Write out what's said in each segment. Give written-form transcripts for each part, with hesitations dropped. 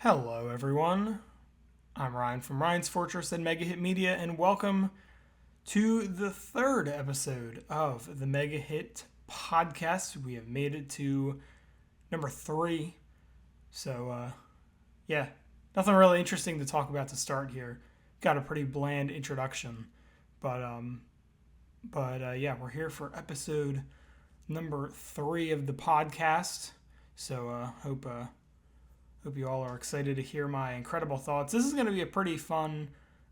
Hello, everyone. I'm Ryan from RyansFortress and Megahit Media, and welcome to the third episode of the Megahit podcast. We have made it to number 3. So, yeah, nothing really interesting to talk about to start here. Got a pretty bland introduction, but yeah, we're here for episode number 3 of the podcast. So, hope you all are excited to hear my incredible thoughts. This is going to be a pretty fun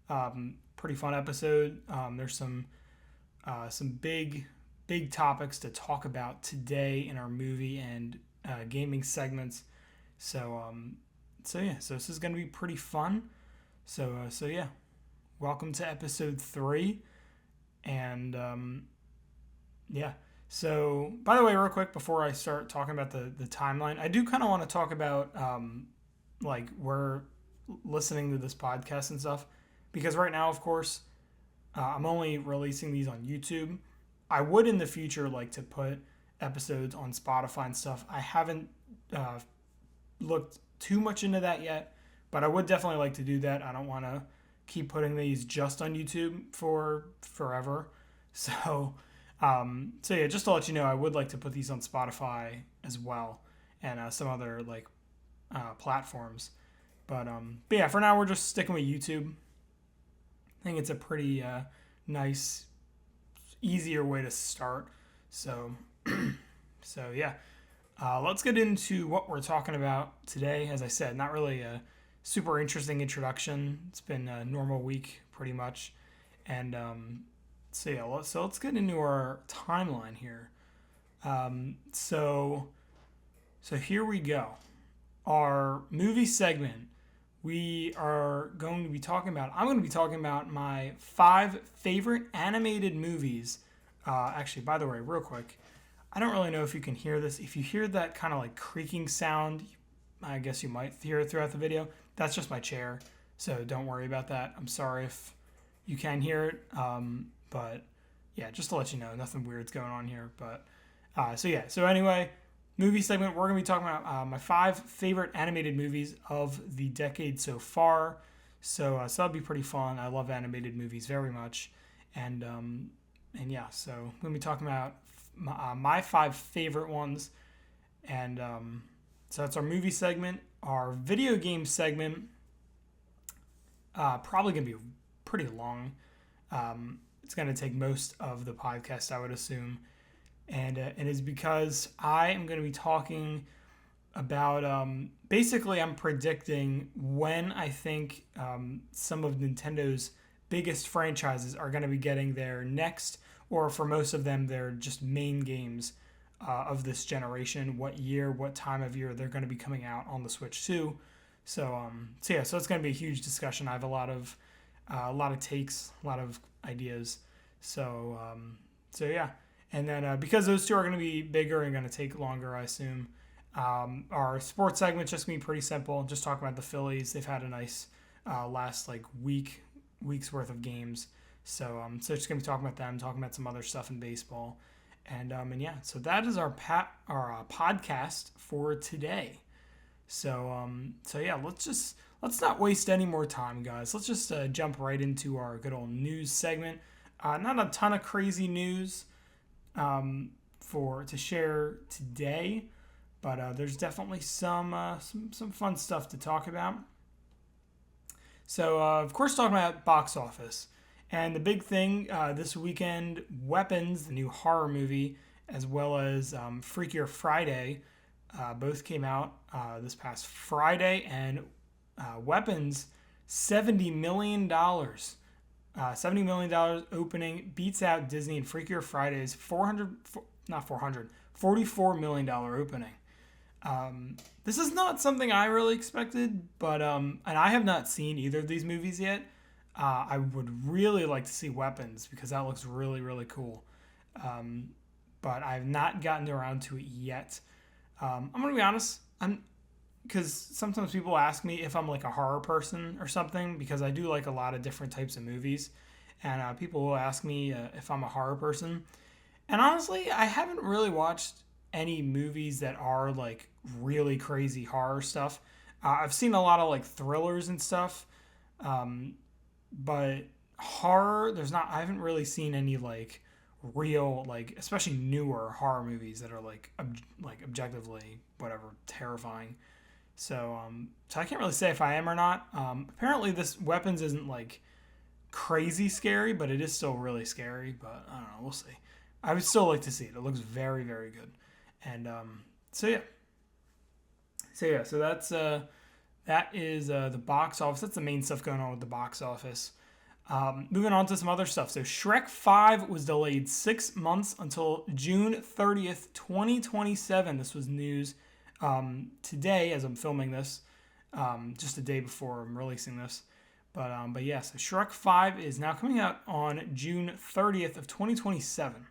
episode. There's some big topics to talk about today in our movie and gaming segments. So this is going to be pretty fun. So yeah, welcome to episode 3, and yeah. So, by the way, real quick, before I start talking about the timeline, I do kind of want to talk about, like, we're listening to this podcast and stuff. Because right now, of course, I'm only releasing these on YouTube. I would, in the future, like to put episodes on Spotify and stuff. I haven't looked too much into that yet, but I would definitely like to do that. I don't want to keep putting these just on YouTube for forever. So yeah, just to let you know, I would like to put these on Spotify as well and some other like platforms. But yeah, for now we're just sticking with YouTube. I think it's a pretty nice, easier way to start. So yeah, let's get into what we're talking about today. As I said, not really a super interesting introduction. It's been a normal week pretty much, and so yeah, let's get into our timeline here. So here we go. Our movie segment. We are going to be talking about. I'm going to be talking about my 5 favorite animated movies. Actually, by the way, real quick, I don't really know if you can hear this. If you hear that kind of like creaking sound, I guess you might hear it throughout the video. That's just my chair, so don't worry about that. I'm sorry if you can hear it. But yeah, just to let you know, nothing weird's going on here. But so anyway, movie segment, we're going to be talking about my 5 favorite animated movies of the decade so far. So that'll be pretty fun. I love animated movies very much. And yeah, so we're going to be talking about my 5 favorite ones. And so that's our movie segment. Our video game segment, probably going to be pretty long. It's going to take most of the podcast, I would assume. And it is because I am going to be talking about, basically I'm predicting when I think some of Nintendo's biggest franchises are going to be getting their next, or for most of them, their just main games of this generation, what year, what time of year they're going to be coming out on the Switch too. So it's going to be a huge discussion. I have a lot of takes, a lot of ideas. So yeah. And then because those two are going to be bigger and going to take longer, I assume, our sports segment's just going to be pretty simple. Just talking about the Phillies. They've had a nice last like week's worth of games. So just going to be talking about them, talking about some other stuff in baseball. And yeah, so that is our podcast for today. So yeah, let's not waste any more time, guys. Let's just jump right into our good old news segment. Not a ton of crazy news to share today, but there's definitely some fun stuff to talk about. So of course, talking about box office, and the big thing this weekend, Weapons, the new horror movie, as well as Freakier Friday, both came out this past Friday, and Weapons, $70 million. $70 million opening beats out Disney and Freakier Friday's $44 million opening. This is not something I really expected, but and I have not seen either of these movies yet. I would really like to see Weapons because that looks really, really cool. But I have not gotten around to it yet. I'm going to be honest, because sometimes people ask me if I'm like a horror person or something, because I do like a lot of different types of movies. And people will ask me if I'm a horror person. And honestly, I haven't really watched any movies that are like really crazy horror stuff. I've seen a lot of like thrillers and stuff, but horror, there's not. I haven't really seen any like real like, especially newer horror movies that are like like objectively whatever terrifying. So I can't really say if I am or not. Apparently, this Weapons isn't like crazy scary, but it is still really scary. But I don't know. We'll see. I would still like to see it. It looks very, very good. And so yeah. So that is the box office. That's the main stuff going on with the box office. Moving on to some other stuff. So Shrek 5 was delayed 6 months until June 30th, 2027. This was news today as I'm filming this, just a day before I'm releasing this. But yeah, so Shrek 5 is now coming out on June 30th of 2027.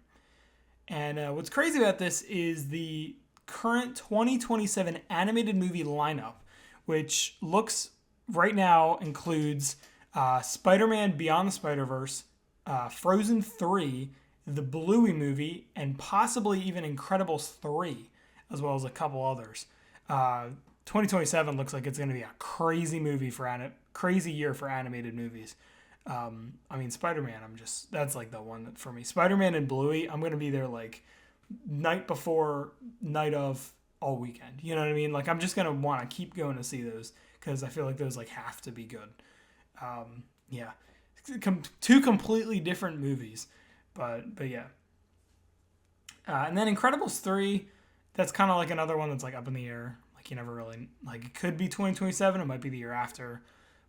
And what's crazy about this is the current 2027 animated movie lineup, which looks right now includes Spider-Man Beyond the Spider-Verse, Frozen 3, the Bluey movie, and possibly even Incredibles 3, as well as a couple others. 2027 looks like it's going to be a crazy crazy year for animated movies. I mean, Spider-Man, that's like the one that for me. Spider-Man and Bluey, I'm going to be there like night before, night of, all weekend. You know what I mean? Like, I'm just going to want to keep going to see those because I feel like those like have to be good. Yeah, two completely different movies, but yeah. And then Incredibles 3, that's kind of like another one that's like up in the air. Like you never really like it could be 2027, it might be the year after,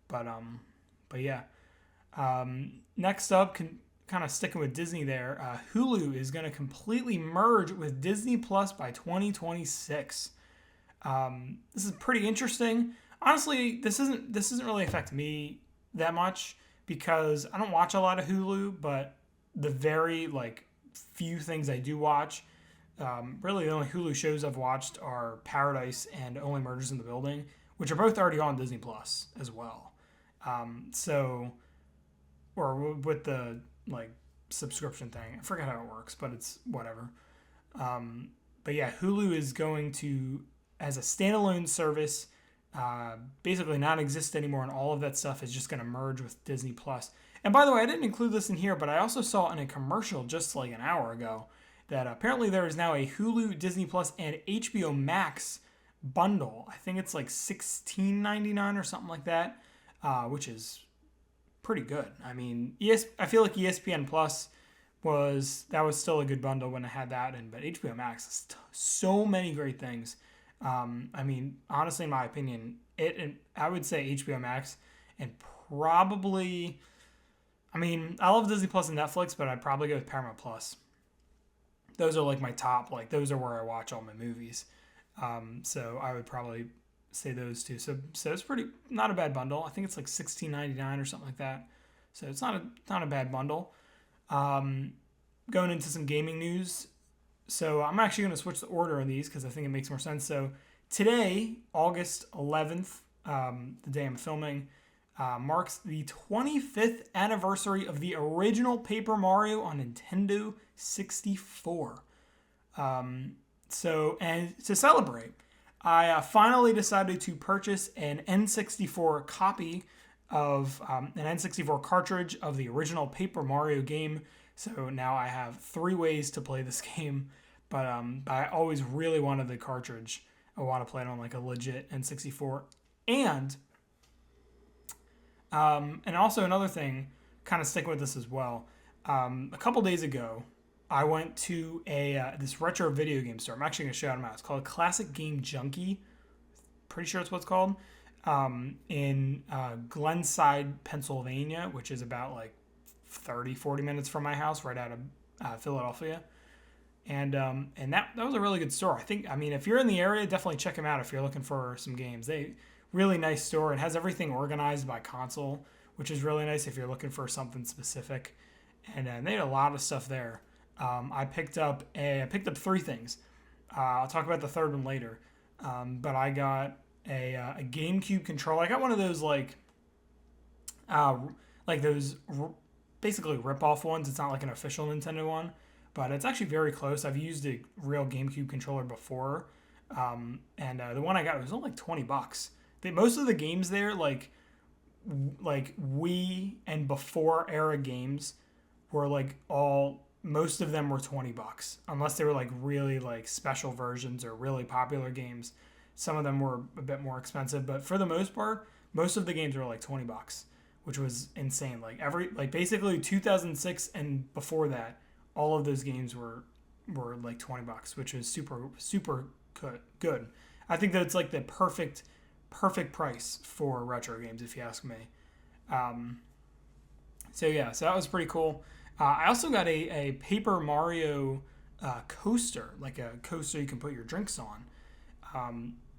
but yeah. Next up, kind of sticking with Disney there, Hulu is going to completely merge with Disney Plus by 2026. This is pretty interesting. Honestly, this doesn't really affect me that much because I don't watch a lot of Hulu, but the very like few things I do watch, really the only Hulu shows I've watched are Paradise and Only Murders in the Building, which are both already on Disney Plus as well. Or with the like subscription thing, I forget how it works, but it's whatever. But yeah, Hulu is going to, as a standalone service, basically not exist anymore, and all of that stuff is just going to merge with Disney Plus. And by the way, I didn't include this in here, but I also saw in a commercial just like an hour ago that apparently there is now a Hulu, Disney Plus, and HBO Max bundle. I think it's like $16.99 or something like that, which is pretty good. I mean, I feel like ESPN Plus was still a good bundle when I had that, but HBO Max is so many great things. I mean, honestly, in my opinion, I would say HBO Max and probably, I mean, I love Disney Plus and Netflix, but I'd probably go with Paramount Plus. Those are like my top, like those are where I watch all my movies. So I would probably say those two. So it's not a bad bundle. I think it's like $16.99 or something like that. So it's not a bad bundle. Going into some gaming news. So I'm actually going to switch the order on these because I think it makes more sense. So today, August 11th, the day I'm filming, marks the 25th anniversary of the original Paper Mario on Nintendo 64. And to celebrate, I finally decided to purchase an N64 copy of an N64 cartridge of the original Paper Mario game. So now I have 3 ways to play this game, but I always really wanted the cartridge. I want to play it on like a legit N64. And also another thing, kind of sticking with this as well. A couple days ago, I went to this retro video game store. I'm actually going to shout them out. It's called Classic Game Junkie. Pretty sure it's what it's called. In Glenside, Pennsylvania, which is about like 40 minutes from my house, right out of Philadelphia. And that was a really good store. I mean, if you're in the area, definitely check them out if you're looking for some games. Really nice store. It has everything organized by console, which is really nice if you're looking for something specific. And they had a lot of stuff there. I picked up 3 things. I'll talk about the third one later. But I got a GameCube controller. I got one of those like those basically rip-off ones. It's not like an official Nintendo one, but it's actually very close. I've used a real GameCube controller before, and the one I got was only like $20. most of the games there, like Wii and before era games, were like most of them were $20, unless they were like really like special versions or really popular games. Some of them were a bit more expensive, but for the most part, most of the games were like $20, which was insane. Like basically 2006 and before that, all of those games were like $20, which is super good. I think that it's like the perfect price for retro games, if you ask me. So that was pretty cool. I also got a Paper Mario coaster, like a coaster you can put your drinks on,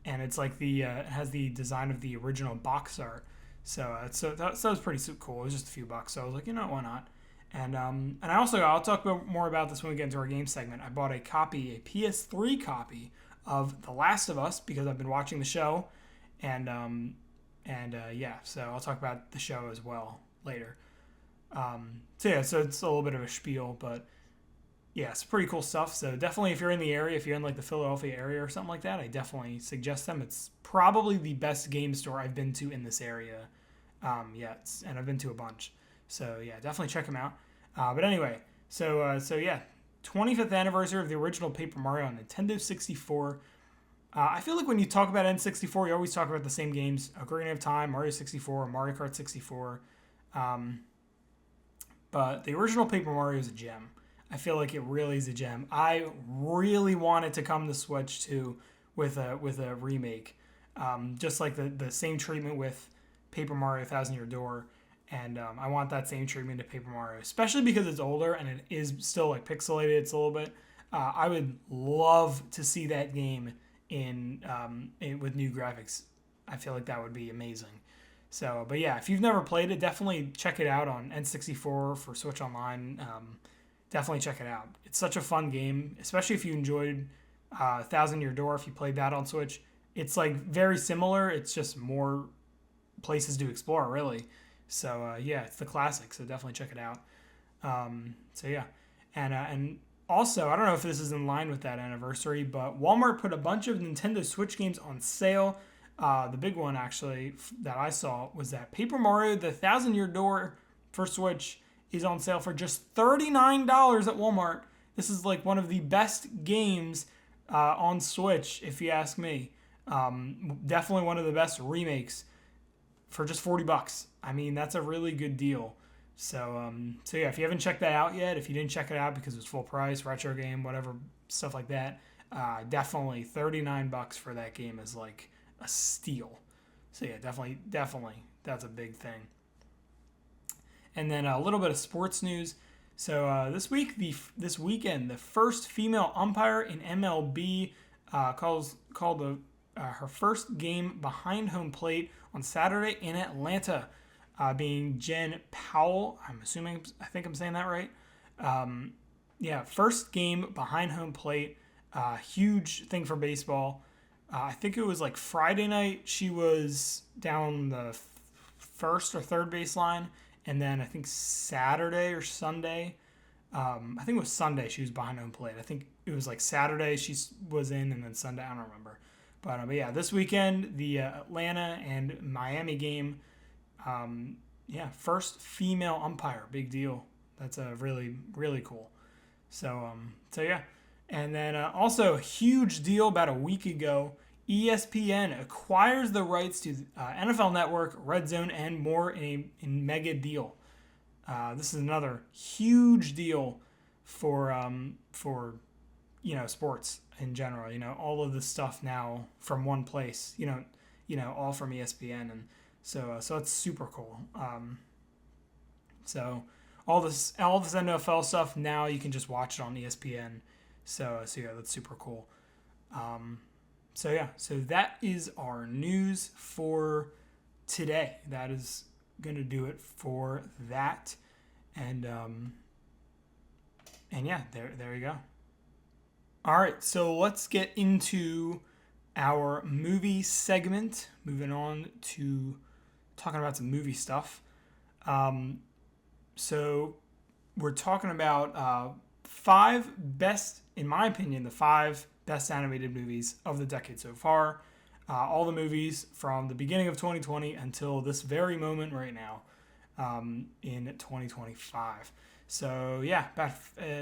and it's like it has the design of the original box art. So that was pretty cool. It was just a few bucks, so I was like, why not? And I'll talk more about this when we get into our game segment. I bought a PS3 copy of The Last of Us because I've been watching the show, and so I'll talk about the show as well later. So it's a little bit of a spiel, but yeah, it's pretty cool stuff. So definitely, if you're in the area, if you're in like the Philadelphia area or something like that, I definitely suggest them. It's probably the best game store I've been to in this area yet, and I've been to a bunch. So yeah, definitely check them out. But anyway, so 25th anniversary of the original Paper Mario on Nintendo 64. I feel like when you talk about N64, you always talk about the same games: Ocarina of Time, Mario 64, Mario Kart 64. But the original Paper Mario is a gem. I feel like it really is a gem. I really want it to come to Switch too, with a remake, just like the same treatment with Paper Mario Thousand Year Door, and I want that same treatment to Paper Mario, especially because it's older and it is still like pixelated. It's a little bit. I would love to see that game with new graphics. I feel like that would be amazing. So, but yeah, if you've never played it, definitely check it out on N64 for Switch Online. Definitely check it out. It's such a fun game, especially if you enjoyed Thousand Year Door. If you played that on Switch, it's like very similar. It's just more places to explore, really. So it's the classic. So definitely check it out. And also, I don't know if this is in line with that anniversary, but Walmart put a bunch of Nintendo Switch games on sale. The big one, actually, that I saw was that Paper Mario, the Thousand Year Door for Switch, is on sale for just $39 at Walmart. This is like one of the best games on Switch, if you ask me. Definitely one of the best remakes for just $40. I mean, that's a really good deal. So if you haven't checked that out yet, if you didn't check it out because it was full price, retro game, whatever, stuff like that, definitely $39 for that game is like a steal. So yeah, definitely, that's a big thing. And then a little bit of sports news. So this weekend, the first female umpire in MLB called her first game behind home plate on Saturday in Atlanta, being Jen Powell. I think I'm saying that right. First game behind home plate. Huge thing for baseball. I think it was like Friday night. She was down the first or third baseline. And then I think Saturday or Sunday, I think it was Sunday she was behind home plate. I think it was like Saturday she was in, and then Sunday, I don't remember. But yeah, this weekend, the Atlanta and Miami game, first female umpire, big deal. That's really, really cool. So yeah. And then also a huge deal about a week ago, ESPN acquires the rights to NFL Network, Red Zone, and more in mega deal. This is another huge deal for sports in general. All of this stuff now from one place. All from ESPN, and so it's super cool. So all this NFL stuff now you can just watch it on ESPN. So yeah, that's super cool. So that is our news for today. That is going to do it for that. And yeah, there you go. All right, so let's get into our movie segment. Moving on to talking about some movie stuff. So we're talking about in my opinion, the five best animated movies of the decade so far. all the movies from the beginning of 2020 until this very moment right now, in 2025. So yeah,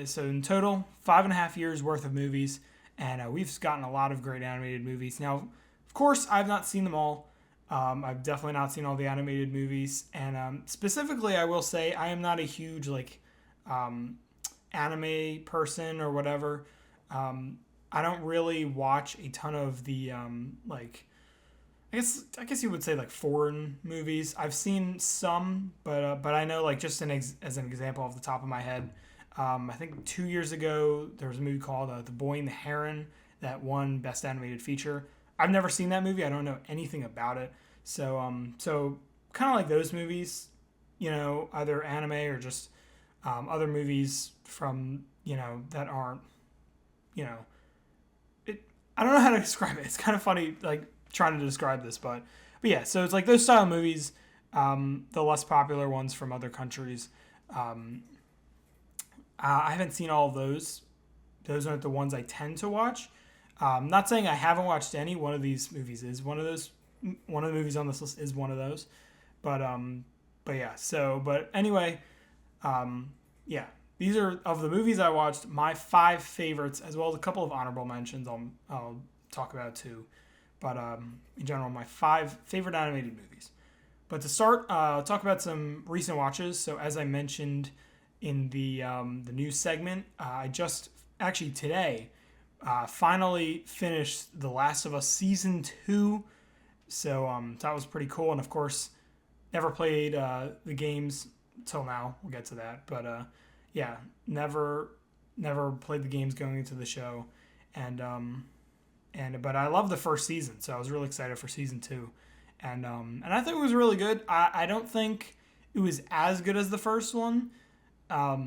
so in total, 5.5 years worth of movies, and we've gotten a lot of great animated movies. Now, of course, I've not seen them all. I've definitely not seen all the animated movies, and specifically, I will say I am not a huge anime person or whatever. I don't really watch a ton of the I guess you would say foreign movies. I've seen some, but I know just as an example off the top of my head, I think 2 years ago there was a movie called The Boy and the Heron that won Best Animated Feature. I've never seen that movie. I don't know anything about it. So kind of like those movies, either anime or just other movies from that aren't I don't know how to describe it. It's kind of funny trying to describe this, but yeah. So it's those style movies, the less popular ones from other countries. I haven't seen all of those. Those aren't the ones I tend to watch. Not saying I haven't watched any. One of these movies is one of those. One of the movies on this list is one of those. But yeah. But anyway, yeah. These are, of the movies I watched, my 5 favorites, as well as a couple of honorable mentions I'll talk about too. But in general, my 5 favorite animated movies. But to start, I'll talk about some recent watches. So as I mentioned in the news segment, I just actually today finally finished The Last of Us Season 2. So that was pretty cool. And of course, never played the games till now. We'll get to that. But yeah, never played the games going into the show. But I love the first season, so I was really excited for season 2. And I think it was really good. I don't think it was as good as the first one. I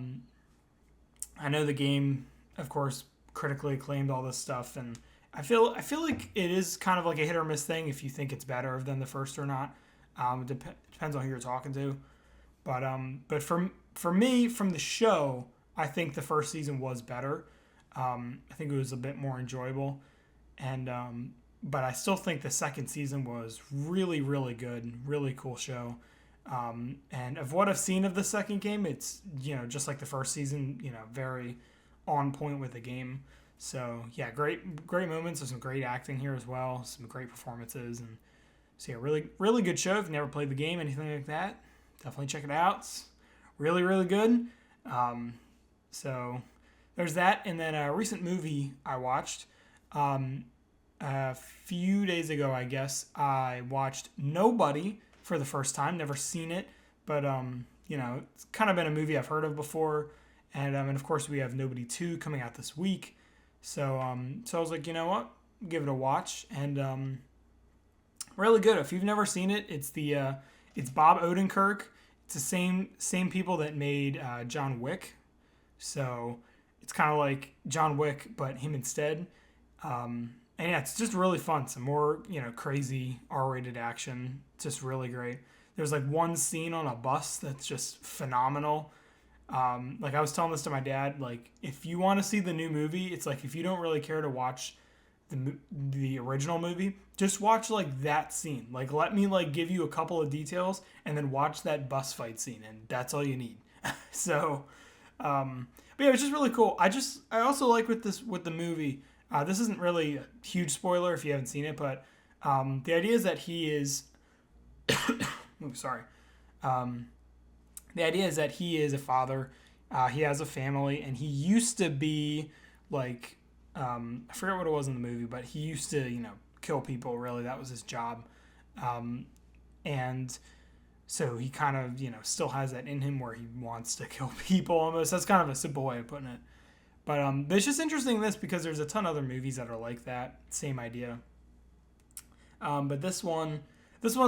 know the game, of course, critically acclaimed, all this stuff, and I feel like it is kind of like a hit or miss thing if you think it's better than the first or not. It depends on who you're talking to. But for me, from the show, I think the first season was better. I think it was a bit more enjoyable, but I still think the second season was really, really good, really cool show. And of what I've seen of the second game, it's just like the first season, very on point with the game. So yeah, great moments. There's some great acting here as well, some great performances, and so yeah, really, really good show. If you've never played the game, anything like that, definitely check it out. It's really, really good. So there's that. And then a recent movie I watched a few days ago, I guess, I watched Nobody for the first time. Never seen it, but it's kind of been a movie I've heard of before. And of course, we have Nobody 2 coming out this week. So I was like, you know what? Give it a watch. And really good. If you've never seen it, it's Bob Odenkirk. It's the same people that made John Wick. So it's kind of like John Wick, but him instead. And yeah, it's just really fun. Some more, crazy R-rated action. It's just really great. There's one scene on a bus that's just phenomenal. I was telling this to my dad, if you want to see the new movie, it's if you don't really care to watch the original movie, just watch that scene. Let me give you a couple of details and then watch that bus fight scene, and that's all you need. So, but yeah, it's just really cool. I also like with the movie. This isn't really a huge spoiler if you haven't seen it, but the idea is that he is. Sorry. The idea is that he is a father. He has a family, and he used to be I forget what it was in the movie, but he used to kill people. Really, that was his job, and so he kind of still has that in him where he wants to kill people. Almost, that's kind of a simple way of putting it. But it's just interesting this because there's a ton of other movies that are like that, same idea. But this one's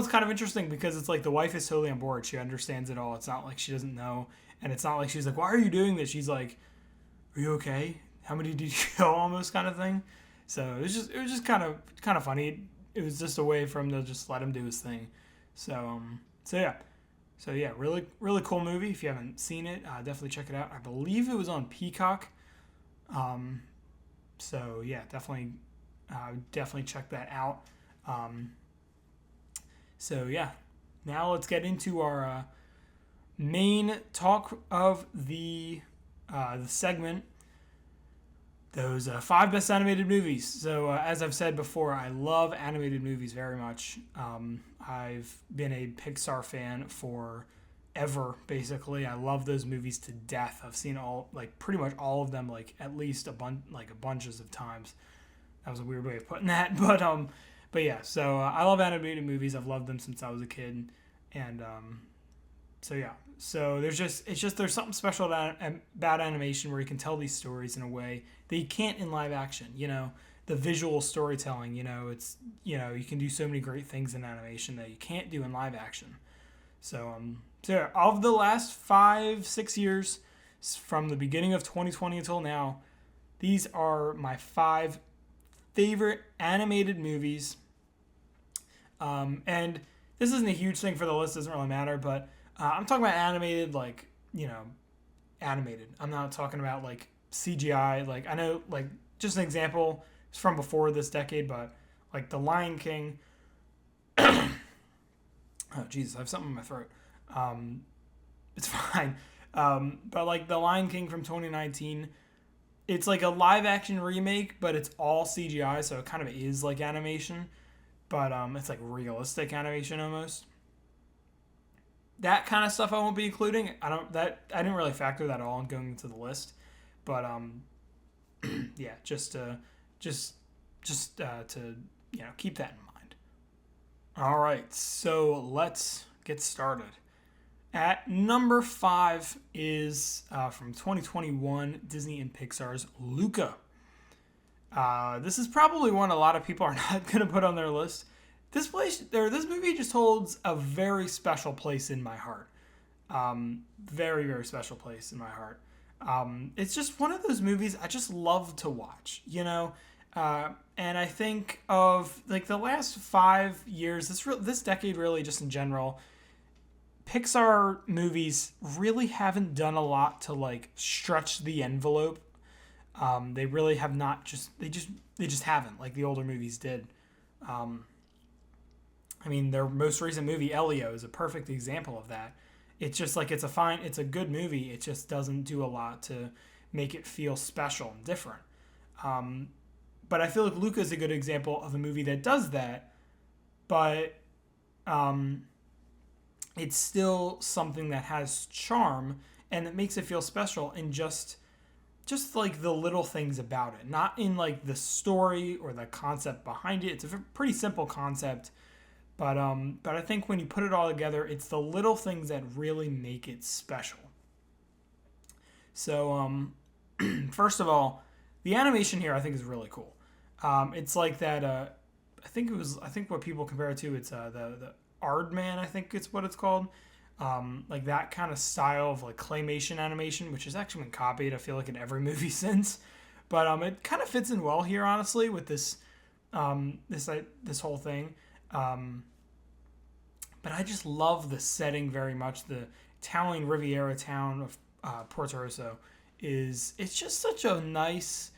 kind of interesting because it's the wife is totally on board. She understands it all. It's not like she doesn't know, and it's not like she's like, "Why are you doing this?" She's like, "Are you okay? How many did you kill?" Almost kind of thing. So it was just kind of funny. It was just a way for him to just let him do his thing. So yeah, really, really cool movie. If you haven't seen it, definitely check it out. I believe it was on Peacock. So yeah, definitely check that out. Um, so yeah, now let's get into our main talk of the segment. Those 5 best animated movies. So as I've said before, I love animated movies very much. I've been a Pixar fan for ever, basically. I love those movies to death. I've seen pretty much all of them, at least a bunches of times. That was a weird way of putting that, but yeah. So I love animated movies. I've loved them since I was a kid, and so yeah. So there's something special about animation where you can tell these stories in a way that you can't in live action. The visual storytelling. You can do so many great things in animation that you can't do in live action. So yeah, of the last 5-6 years, from the beginning of 2020 until now, these are my 5 favorite animated movies. And this isn't a huge thing for the list, doesn't really matter, but I'm talking about animated, animated. I'm not talking about CGI. I know, just an example, it's from before this decade, but The Lion King. Oh, Jesus, I have something in my throat. It's fine. But The Lion King from 2019, it's a live action remake, but it's all CGI, so it kind of is like animation, but it's realistic animation almost. That kind of stuff I won't be including. I didn't really factor that all in going into the list, but yeah, just to keep that in mind. All right, so let's get started. At number 5 is from 2021, Disney and Pixar's Luca. This is probably one a lot of people are not going to put on their list. This movie just holds a very special place in my heart. Very, very special place in my heart. It's just one of those movies I just love to watch, and I think of the last 5 years, this decade really, just in general, Pixar movies really haven't done a lot to stretch the envelope. They really have not. They just haven't, like the older movies did. Their most recent movie, Elio, is a perfect example of that. It's just it's a good movie. It just doesn't do a lot to make it feel special and different. But I feel like Luca is a good example of a movie that does that, but it's still something that has charm and that makes it feel special in just the little things about it, not in the story or the concept behind it. It's a pretty simple concept, but I think when you put it all together, it's the little things that really make it special. So first of all, the animation here I think is really cool. It's like that. I think what people compare it to, it's the Aardman, I think it's what it's called. That kind of style of claymation animation, which has actually been copied, I feel like, in every movie since. But it kind of fits in well here, honestly, with this whole thing. But I just love the setting very much. The Italian Riviera town of Porto Rosso it's just such a nice,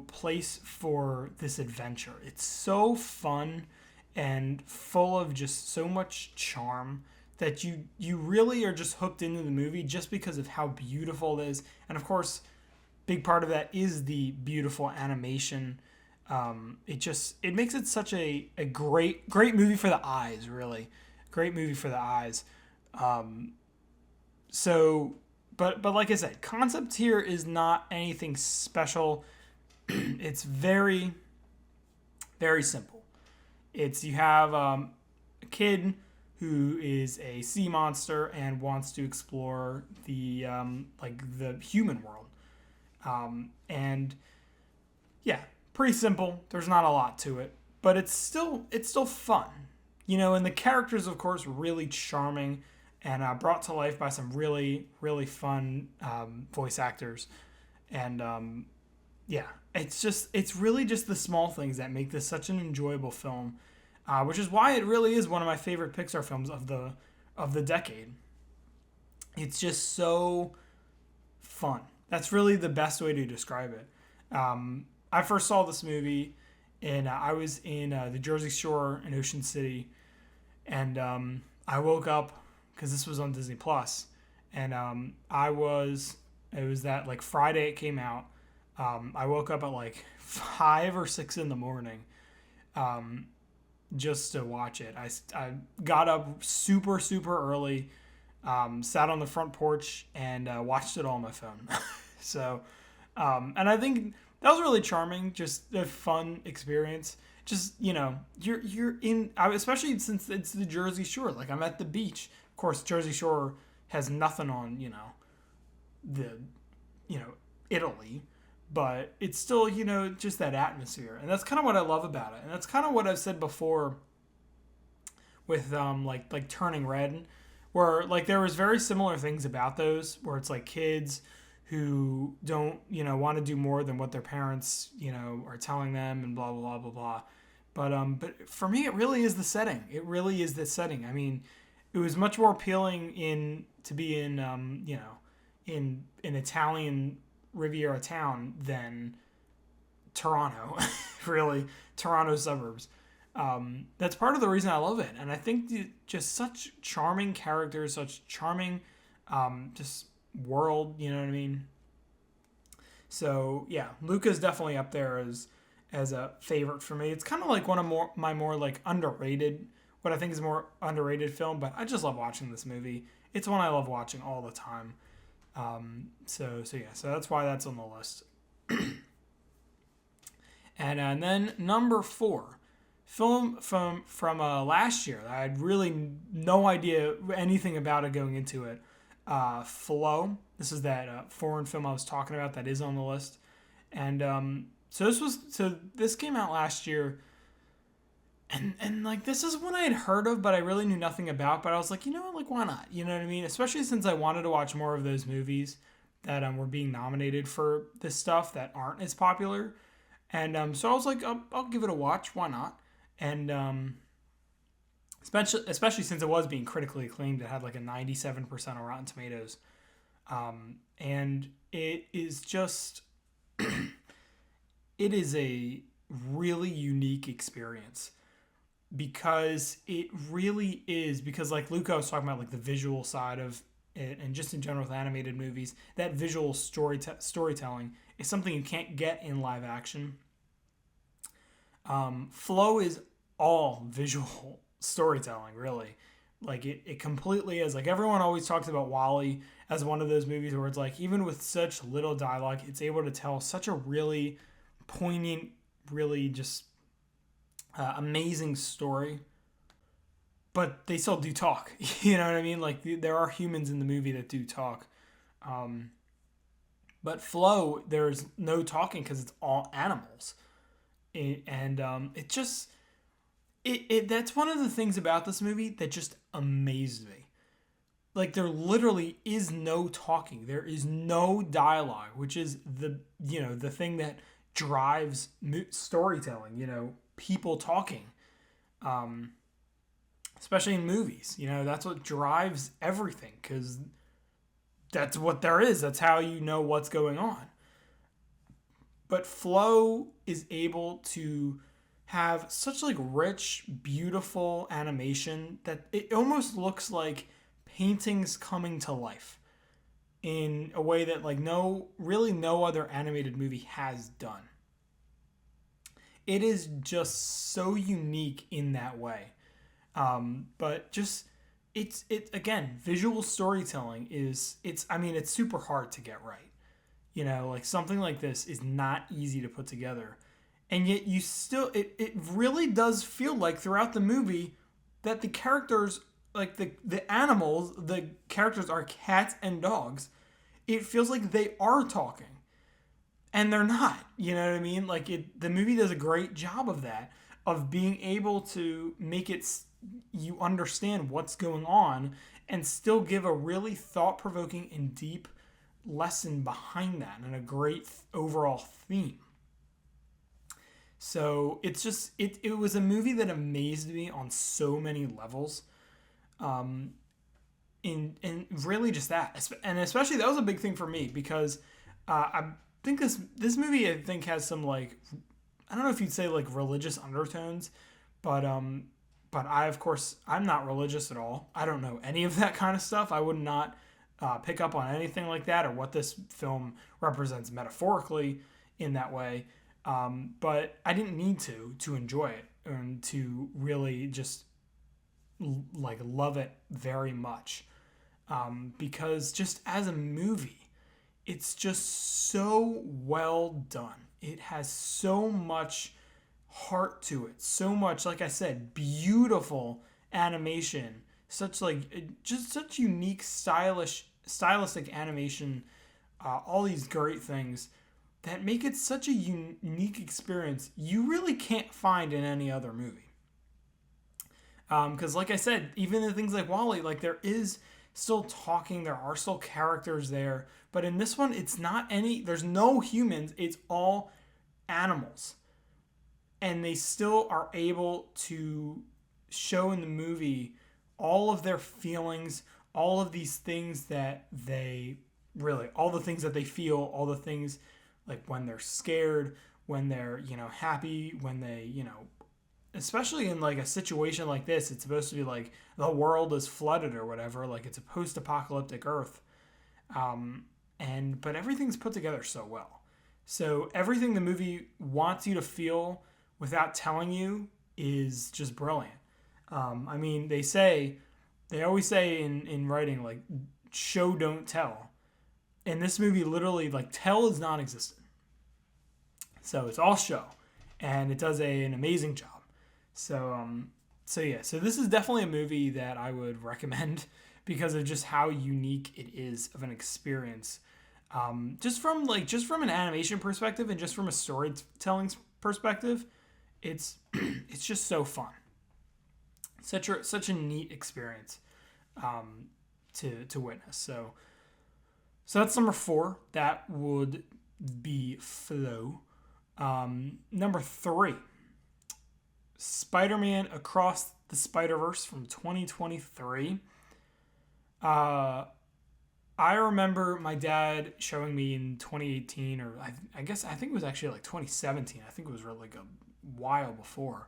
place for this adventure. It's so fun and full of just so much charm that you really are just hooked into the movie just because of how beautiful it is. And of course, big part of that is the beautiful animation. It makes it such a great movie for the eyes, really. Great movie for the eyes. But like I said, concept here is not anything special. It's very, very simple. You have a kid who is a sea monster and wants to explore the human world. And yeah, pretty simple. There's not a lot to it, but it's still fun. And the characters, of course, really charming and brought to life by some really, really fun voice actors. And yeah, it's really just the small things that make this such an enjoyable film, which is why it really is one of my favorite Pixar films of the decade. It's just so fun. That's really the best way to describe it. I first saw this movie and I was in the Jersey Shore in Ocean City, and I woke up because this was on Disney Plus, and it was that like Friday it came out. I woke up at like 5 or 6 in the morning, just to watch it. I got up super super early, sat on the front porch and watched it all on my phone. So, and I think that was really charming, just a fun experience. Just, you're in, especially since it's the Jersey Shore. Like, I'm at the beach. Of course, Jersey Shore has nothing on, the, Italy, but it's still, just that atmosphere. And that's kind of what I love about it. And that's kind of what I've said before with, like Turning Red, where, like, there was very similar things about those, where it's, like, kids who don't, want to do more than what their parents, are telling them and blah, blah, blah, blah, blah. But for me, it really is the setting. It really is the setting. I mean, it was much more appealing to be in, in an Italian Riviera town than Toronto, really, Toronto suburbs. That's part of the reason I love it. And I think just such charming characters, such charming, just world, you know what I mean? So yeah, Luca's definitely up there as a favorite for me. It's kind of like one of my more like underrated, what I think is more underrated film, but I just love watching this movie. It's one I love watching all the time. So that's why that's on the list. And then number 4, film from last year that I had really no idea anything about it going into it. Flow. This is that foreign film I was talking about that is on the list. And so this came out last year, and like this is one I had heard of, but I really knew nothing about. But I was like, like why not? You know what I mean? Especially since I wanted to watch more of those movies that were being nominated for this stuff that aren't as popular. And so I was like, I'll give it a watch. Why not? And especially since it was being critically acclaimed, it had like a 97% on Rotten Tomatoes. And it is just, it is a really unique experience because it really is, because like Luca was talking about like the visual side of it, and just in general with animated movies, that visual storytelling is something you can't get in live action. Flow is all visual storytelling, really. Like it completely is. Like everyone always talks about WALL-E as one of those movies where it's like, even with such little dialogue, it's able to tell such a really poignant, really just amazing story. But they still do talk. You know what I mean? Like there are humans in the movie that do talk. But Flow, there's no talking because it's all animals. It just... that's one of the things about this movie that just amazed me. Like there literally is no talking. There is no dialogue, which is the thing that drives storytelling, people talking. Especially in movies, that's what drives everything, because that's what there is. That's how you know what's going on. But Flow is able to have such like rich, beautiful animation that it almost looks like paintings coming to life in a way that like no other animated movie has done. It is just so unique in that way. But just it's again, visual storytelling it's super hard to get right. Like something like this is not easy to put together. And yet you still, it really does feel like throughout the movie that the characters, like the animals, the characters are cats and dogs. It feels like they are talking. And they're not, you know what I mean? Like the movie does a great job of that, of being able to make it, you understand what's going on and still give a really thought-provoking and deep lesson behind that and a great overall theme. So it's just, it was a movie that amazed me on so many levels. And really just that. And especially that was a big thing for me because I think this movie, I think, has some like I don't know if you'd say like religious undertones, but I, of course, I'm not religious at all. I don't know any of that kind of stuff. I would not pick up on anything like that or what this film represents metaphorically in that way. But I didn't need to enjoy it and to really just like love it very much. Because just as a movie, it's just so well done. It has so much heart to it. So much, like I said, beautiful animation. Such like just such unique, stylistic animation. All these great things that make it such a unique experience. You really can't find in any other movie. Because, like I said, even in things like Wall-E, like there is still talking, there are still characters there, but in this one, it's not any. There's no humans. It's all animals, and they still are able to show in the movie all of their feelings, all of these things that they really, all the things that they feel, all the things like when they're scared, when they're happy, when they especially in like a situation like this, it's supposed to be like the world is flooded or whatever, like it's a post-apocalyptic Earth, and but everything's put together so well. So everything the movie wants you to feel without telling you is just brilliant. I mean, they always say in writing like show don't tell. In this movie, literally like tell is non-existent. So it's all show, and it does an amazing job. So yeah, so this is definitely a movie that I would recommend because of just how unique it is of an experience. Just from an animation perspective and just from a storytelling perspective, it's it's just so fun. Such a neat experience to witness. So that's number 4. That would be Flow. Number 3. Spider-Man Across the Spider-Verse from 2023. I remember my dad showing me in 2018, or I think it was actually like 2017. I think it was really like a while before.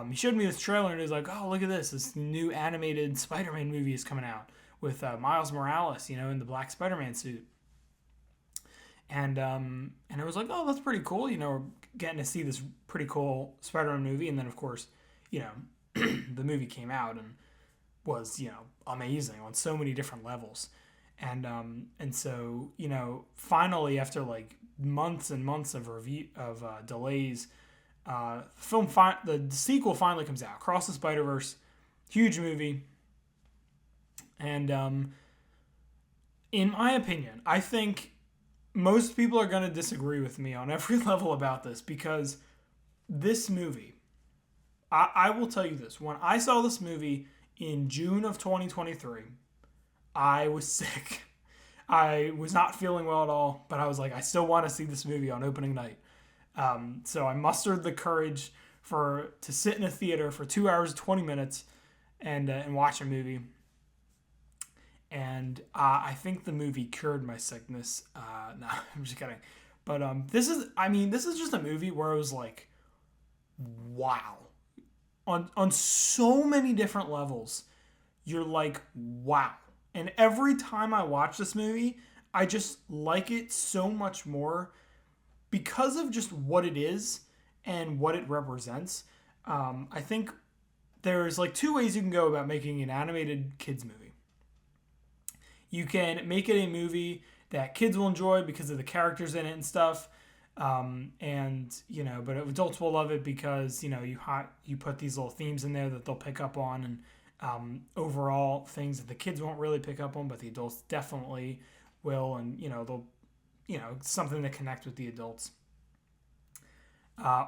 He showed me this trailer and he was like, "Oh, look at this! This new animated Spider-Man movie is coming out with Miles Morales, in the black Spider-Man suit." And I was like, "Oh, that's pretty cool. We're getting to see this pretty cool Spider-Man movie." And then, of course, the movie came out and was, amazing on so many different levels. And so, finally, after like months and months of delays, the sequel finally comes out. Across the Spider-Verse, huge movie. And in my opinion, I think most people are going to disagree with me on every level about this because this movie, I will tell you this. When I saw this movie in June of 2023, I was sick. I was not feeling well at all, but I was like, I still want to see this movie on opening night. So I mustered the courage to sit in a theater for 2 hours, 20 minutes and watch a movie. And I think the movie cured my sickness. No, I'm just kidding. But this is just a movie where it was like, wow. On so many different levels, you're like, wow. And every time I watch this movie, I just like it so much more because of just what it is and what it represents. I think there's like 2 ways you can go about making an animated kids movie. You can make it a movie that kids will enjoy because of the characters in it and stuff. But adults will love it because, you put these little themes in there that they'll pick up on and overall things that the kids won't really pick up on, but the adults definitely will. And, they'll, something to connect with the adults.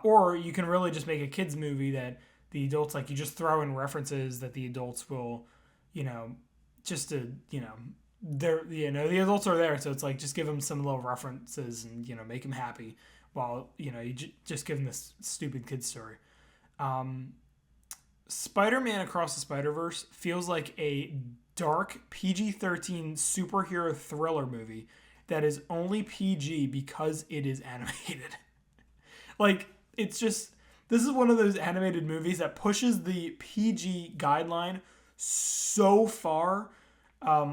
Or you can really just make a kids movie that the adults, like you just throw in references that the adults will, the adults are there, so it's like just give them some little references and make them happy while you just give them this stupid kid story. Spider-Man Across the Spider-Verse feels like a dark PG-13 superhero thriller movie that is only PG because it is animated. Like it's just, this is one of those animated movies that pushes the PG guideline so far,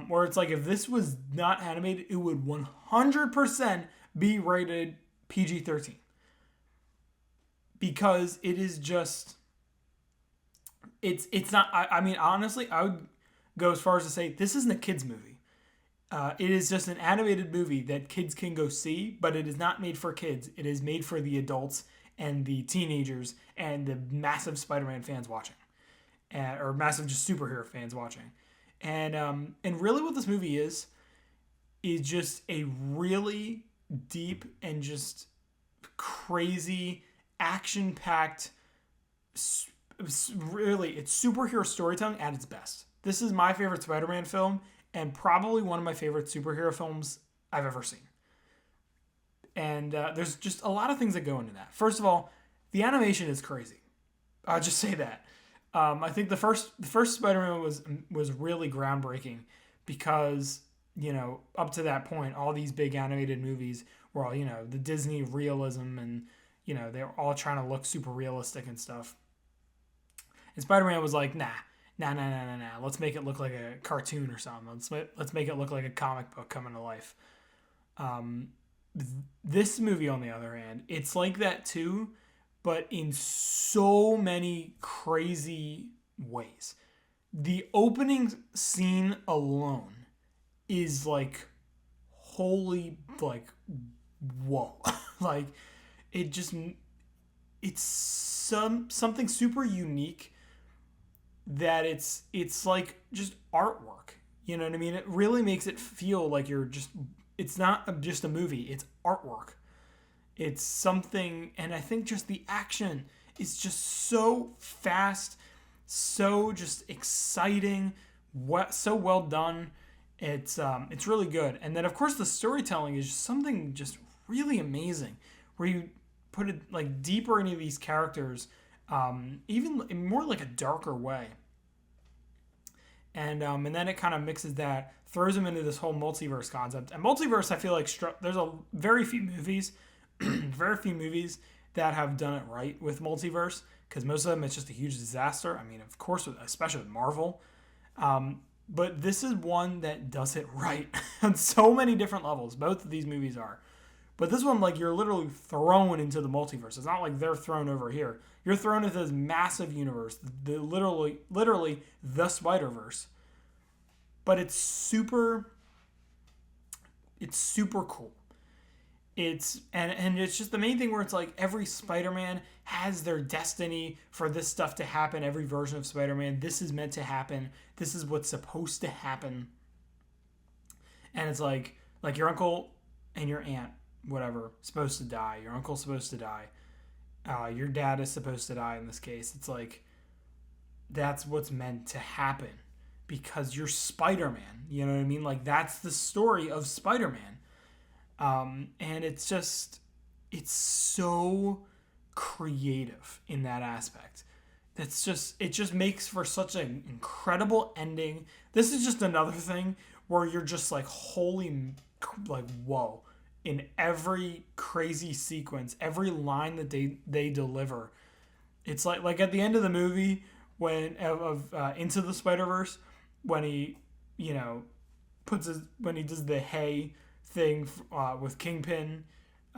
where it's like if this was not animated, it would 100% be rated PG-13, because it is just, it's not. I mean, honestly, I would go as far as to say this isn't a kids movie. It is just an animated movie that kids can go see, but it is not made for kids. It is made for the adults and the teenagers and the massive Spider-Man fans watching, or massive just superhero fans watching. And really what this movie is just a really deep and just crazy, action-packed, really, it's superhero storytelling at its best. This is my favorite Spider-Man film, and probably one of my favorite superhero films I've ever seen. And there's just a lot of things that go into that. First of all, the animation is crazy. I'll just say that. I think the first Spider-Man was really groundbreaking, because, you know, up to that point, all these big animated movies were all, you know, the Disney realism, and, you know, they were all trying to look super realistic and stuff. And Spider-Man was like, nah. Let's make it look like a cartoon or something. Let's make it look like a comic book coming to life. This movie, on the other hand, it's like that too, but in so many crazy ways. The opening scene alone is like, holy, like, whoa. Like, it's something super unique, that it's like just artwork. You know what I mean? It really makes it feel like it's not just a movie, it's artwork. It's something, and I think just the action is just so fast, so just exciting, so well done. It's really good. And then of course the storytelling is just something just really amazing, where you put it like deeper into these characters, even in more like a darker way. And then it kind of mixes that, throws them into this whole multiverse concept. And multiverse, I feel like there's very few movies that have done it right with multiverse, because most of them it's just a huge disaster. I mean, of course, especially with Marvel. But this is one that does it right on so many different levels. Both of these movies are. But this one, like, you're literally thrown into the multiverse. It's not like they're thrown over here. You're thrown into this massive universe, literally the Spider-Verse. But it's super cool. And it's just the main thing, where it's like every Spider-Man has their destiny for this stuff to happen. Every version of Spider-Man, this is meant to happen. This is what's supposed to happen. And it's like your uncle and your aunt, whatever, supposed to die. Your uncle's supposed to die. Your dad is supposed to die in this case. It's like, that's what's meant to happen, because you're Spider-Man. You know what I mean? Like, that's the story of Spider-Man. And it's so creative in that aspect. It just makes for such an incredible ending. This is just another thing where you're just like, holy, like, whoa. In every crazy sequence, every line that they deliver, it's like at the end of the movie, when Into the Spider-Verse, when he, you know, when he does the hey thing with Kingpin.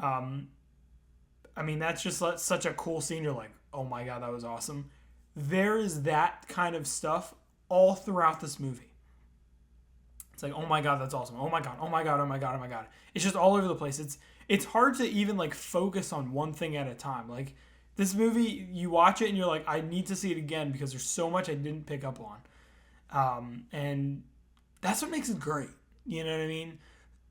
I mean, that's just such a cool scene. You're like, oh my god, that was awesome. There is that kind of stuff all throughout this movie. It's like, oh my god, that's awesome. Oh my god, oh my god, oh my god, oh my god. It's just all over the place. It's hard to even like focus on one thing at a time. Like, this movie, you watch it and you're like, I need to see it again, because there's so much I didn't pick up on. And that's what makes it great. You know what I mean?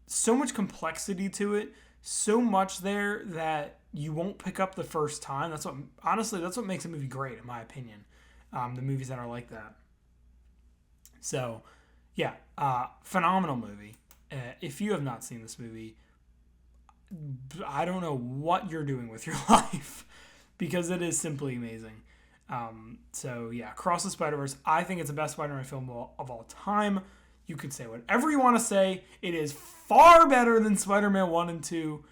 So much complexity to it. So much there that you won't pick up the first time. That's what makes a movie great, in my opinion. The movies that are like that. So, yeah, phenomenal movie. If you have not seen this movie, I don't know what you're doing with your life, because it is simply amazing. So yeah, Across the Spider-Verse, I think it's the best Spider-Man film of all time. You could say whatever you want to say. It is far better than Spider-Man 1 and 2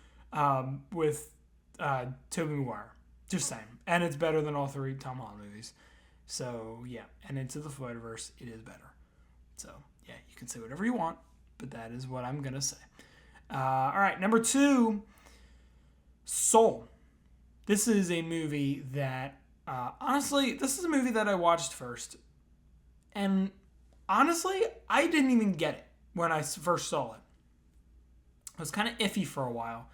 with Tobey Maguire. Just saying. And it's better than all three Tom Holland movies. So, yeah. And Into the Spider-Verse, it is better. So, yeah, you can say whatever you want, but that is what I'm going to say. All right, number 2, Soul. This is a movie that, honestly, this is a movie that I watched first. And honestly, I didn't even get it when I first saw it. It was kind of iffy for a while.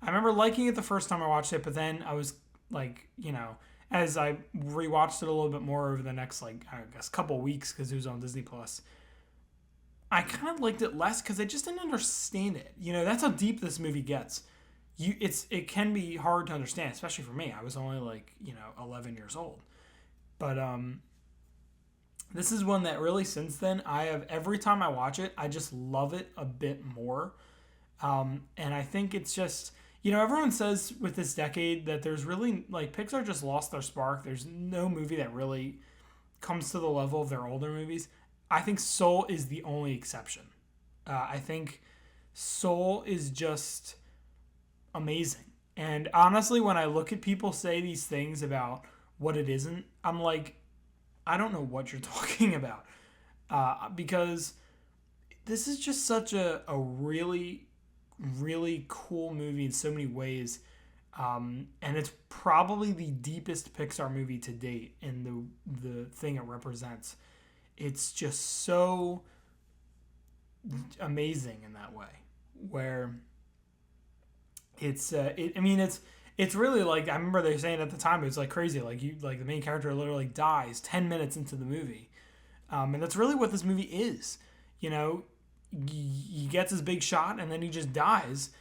I remember liking it the first time I watched it, but then I was like, as I rewatched it a little bit more over the next, I guess, couple weeks because it was on Disney Plus, I kind of liked it less because I just didn't understand it. That's how deep this movie gets. It can be hard to understand, especially for me. I was only 11 years old. But this is one that really since then, every time I watch it, I just love it a bit more. And I think it's just, everyone says with this decade that there's really, Pixar just lost their spark. There's no movie that really comes to the level of their older movies. I think Soul is the only exception. I think Soul is just amazing. And honestly, when I look at people say these things about what it isn't, I'm like, I don't know what you're talking about. Because this is just such a really, really cool movie in so many ways. And it's probably the deepest Pixar movie to date in the thing it represents. It's just so amazing in that way, where it's really I remember they were saying at the time it was crazy, the main character literally dies 10 minutes into the movie, and that's really what this movie is. He gets his big shot and then he just dies,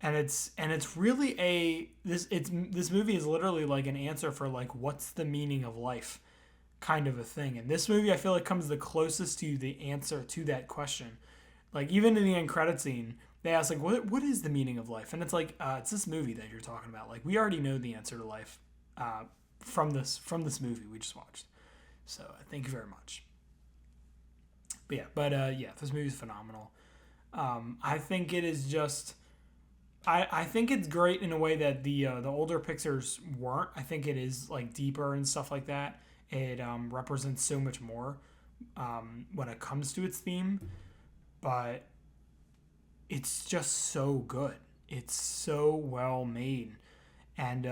and it's really this movie is literally an answer for what's the meaning of life, kind of a thing. And this movie, I feel comes the closest to the answer to that question. Even in the end credit scene, they ask what is the meaning of life? And it's it's this movie that you're talking about. We already know the answer to life from this movie we just watched. So thank you very much. But this movie is phenomenal. I think it is just. I think it's great in a way that the older Pixars weren't. I think it is deeper and stuff like that. It represents so much more when it comes to its theme, but it's just so good. It's so well made, and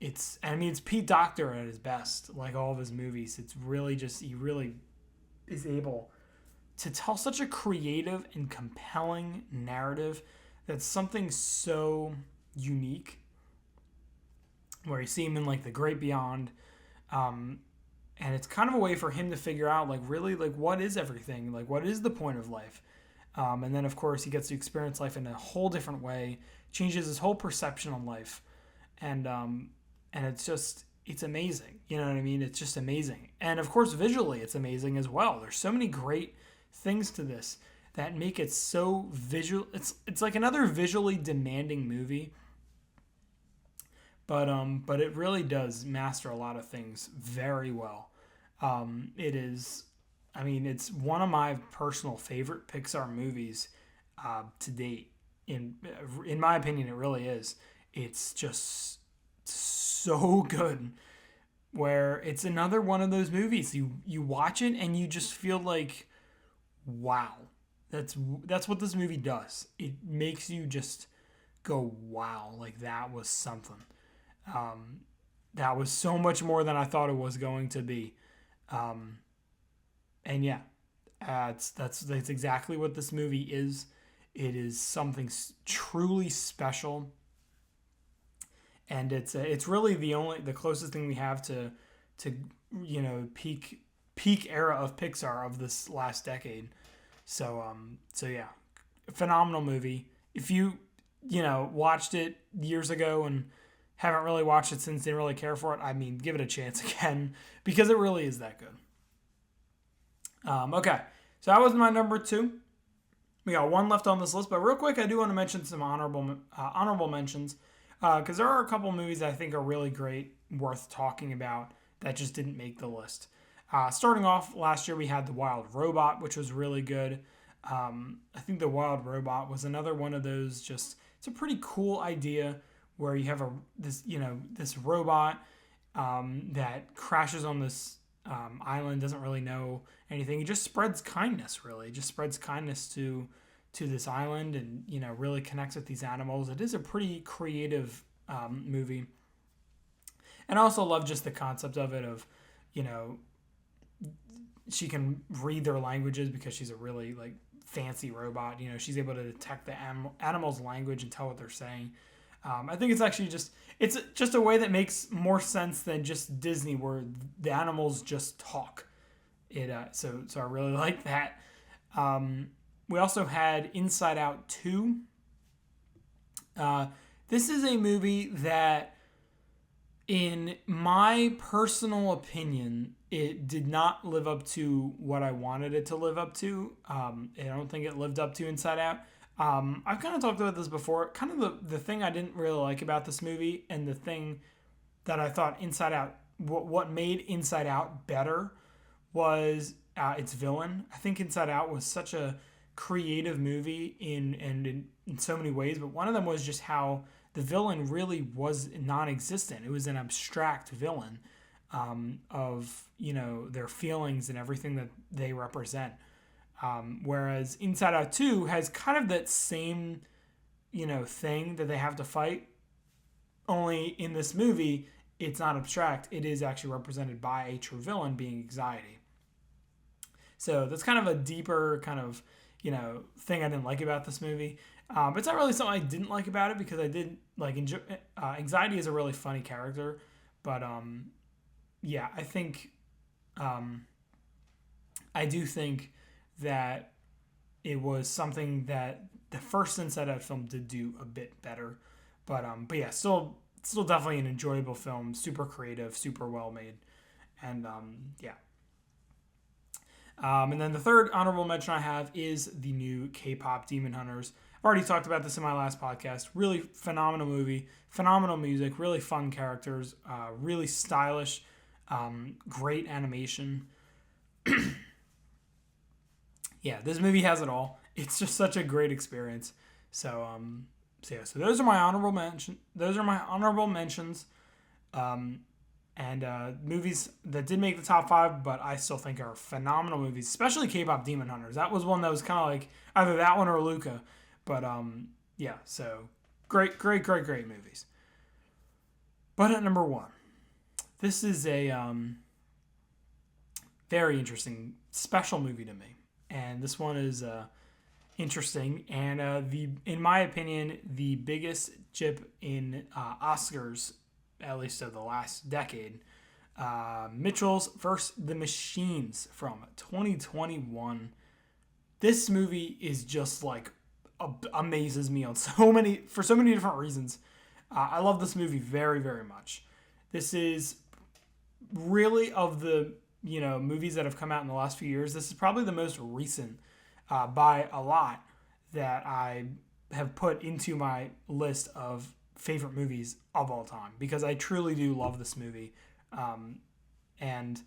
it's Pete Docter at his best. All of his movies, it's really just he really is able to tell such a creative and compelling narrative that's something so unique. Where you see him in The Great Beyond. And it's kind of a way for him to figure out, really, what is everything? What is the point of life? And then, of course, he gets to experience life in a whole different way, changes his whole perception on life. And it's amazing. You know what I mean? It's just amazing. And, of course, visually, it's amazing as well. There's so many great things to this that make it so visual. It's another visually demanding movie. But it really does master a lot of things very well. It's one of my personal favorite Pixar movies to date. In my opinion, it really is. It's just so good. Where it's another one of those movies you watch it and you just feel wow. That's what this movie does. It makes you just go, wow, that was something. That was so much more than I thought it was going to be. That's exactly what this movie is. It is something truly special, and it's really the closest thing we have to peak era of Pixar of this last decade. So phenomenal movie. If you watched it years ago and haven't really watched it since, didn't really care for it, give it a chance again, because it really is that good. Okay, so that was my number 2. We got one left on this list, but real quick, I do want to mention some honorable mentions, because there are a couple movies that I think are really great, worth talking about, that just didn't make the list. Starting off, last year we had The Wild Robot, which was really good. I think The Wild Robot was another one of those, it's a pretty cool idea where you have this robot that crashes on this island, doesn't really know anything. He just spreads kindness, really. He just spreads kindness to this island, and really connects with these animals. It is a pretty creative movie, and I also love just the concept of it. Of she can read their languages because she's a really like fancy robot. She's able to detect the animal's language and tell what they're saying. I think it's just a way that makes more sense than just Disney, where the animals just talk. So I really like that. We also had Inside Out 2. This is a movie that, in my personal opinion, it did not live up to what I wanted it to live up to. I don't think it lived up to Inside Out. I've kind of talked about this before. Kind of the thing I didn't really like about this movie, and the thing that I thought Inside Out, what made Inside Out better, was its villain. I think Inside Out was such a creative movie in so many ways, but one of them was just how the villain really was non-existent. It was an abstract villain of their feelings and everything that they represent. Whereas Inside Out 2 has kind of that same thing that they have to fight, only in this movie it's not abstract. It is actually represented by a true villain, being anxiety. So that's kind of a deeper kind of thing I didn't like about this movie. But it's not really something I didn't like about it, because I did like enjoy. Anxiety is a really funny character, but I think I do think that it was something that the first Inside Out film did do a bit better. But yeah, still definitely an enjoyable film, super creative, super well made, and yeah. And then the third honorable mention I have is the new K-pop Demon Hunters. I've already talked about this in my last podcast. Really phenomenal movie, phenomenal music, really fun characters, really stylish, great animation. Yeah, this movie has it all. It's just such a great experience. So those are my honorable mentions. And movies that did make the top 5, but I still think are phenomenal movies, especially K-pop Demon Hunters. That was one that was kind of like either that one or Luca. But yeah, so great movies. But at number 1, this is a very interesting, special movie to me. And this one is interesting, and in my opinion, the biggest chip in Oscars, at least of the last decade. Mitchell's vs. the Machines from 2021. This movie is just like amazes me for so many different reasons. I love this movie very, very much. This is really, of the movies that have come out in the last few years, this is probably the most recent by a lot that I have put into my list of favorite movies of all time, because I truly do love this movie. And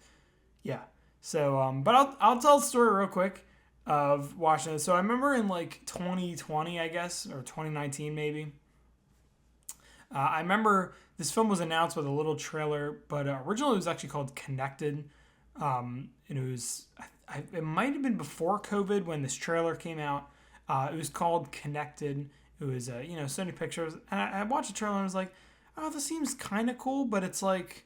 yeah, so but I'll tell a story real quick of watching it. So I remember in like 2020, I guess, or 2019 maybe, I remember this film was announced with a little trailer, but originally it was actually called Connected. And it was, it might have been before COVID when this trailer came out. It was called Connected. It was, Sony Pictures. And I watched the trailer and I was like, oh, this seems kind of cool, but it's like,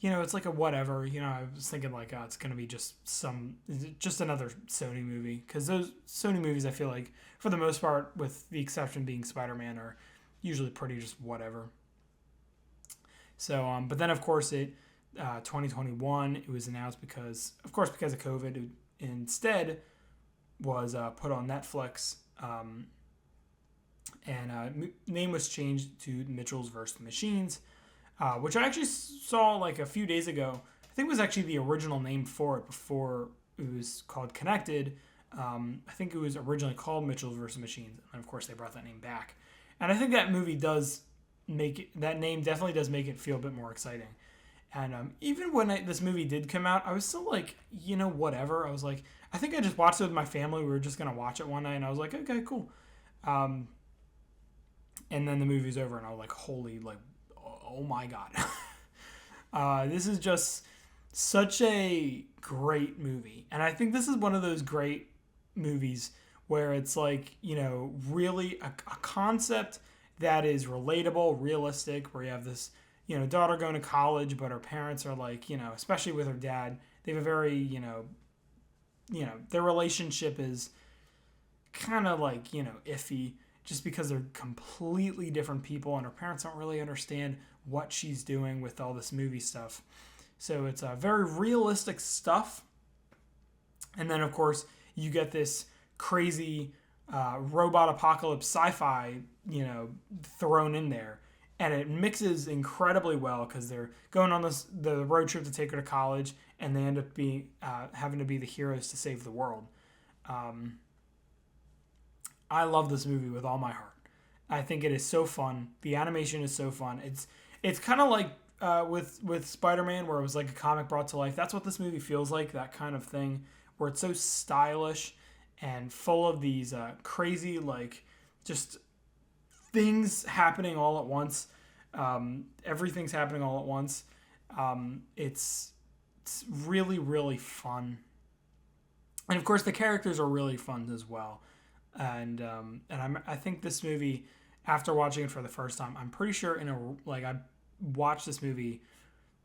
it's like a whatever. I was thinking like, oh, it's going to be just another Sony movie. Because those Sony movies, I feel like, for the most part, with the exception being Spider-Man, are usually pretty just whatever. So, but then, of course, 2021, it was announced because of COVID, it instead was put on Netflix, and name was changed to Mitchell's vs. Machines, which I actually saw like a few days ago. I think it was actually the original name for it before it was called Connected. I think it was originally called Mitchell's vs. Machines, and of course they brought that name back. And I think that movie that name definitely does make it feel a bit more exciting. And even when this movie did come out, I was still like, whatever. I was like, I think I just watched it with my family. We were just going to watch it one night, and I was like, okay, cool. And then the movie's over, and I was like, holy, like, oh my God. This is just such a great movie. And I think this is one of those great movies where it's like, really a concept that is relatable, realistic, where you have this, daughter going to college, but her parents are like, especially with her dad, they have a very, their relationship is kind of like, iffy just because they're completely different people and her parents don't really understand what she's doing with all this movie stuff. So it's very realistic stuff. And then, of course, you get this crazy robot apocalypse sci-fi, thrown in there. And it mixes incredibly well because they're going on the road trip to take her to college, and they end up being having to be the heroes to save the world. I love this movie with all my heart. I think it is so fun. The animation is so fun. It's kind of like with Spider-Man, where it was like a comic brought to life. That's what this movie feels like, that kind of thing, where it's so stylish and full of these crazy, like, just things happening all at once. Everything's happening all at once. It's really, really fun. And, of course, the characters are really fun as well. And I think this movie, after watching it for the first time, I'm pretty sure I watched this movie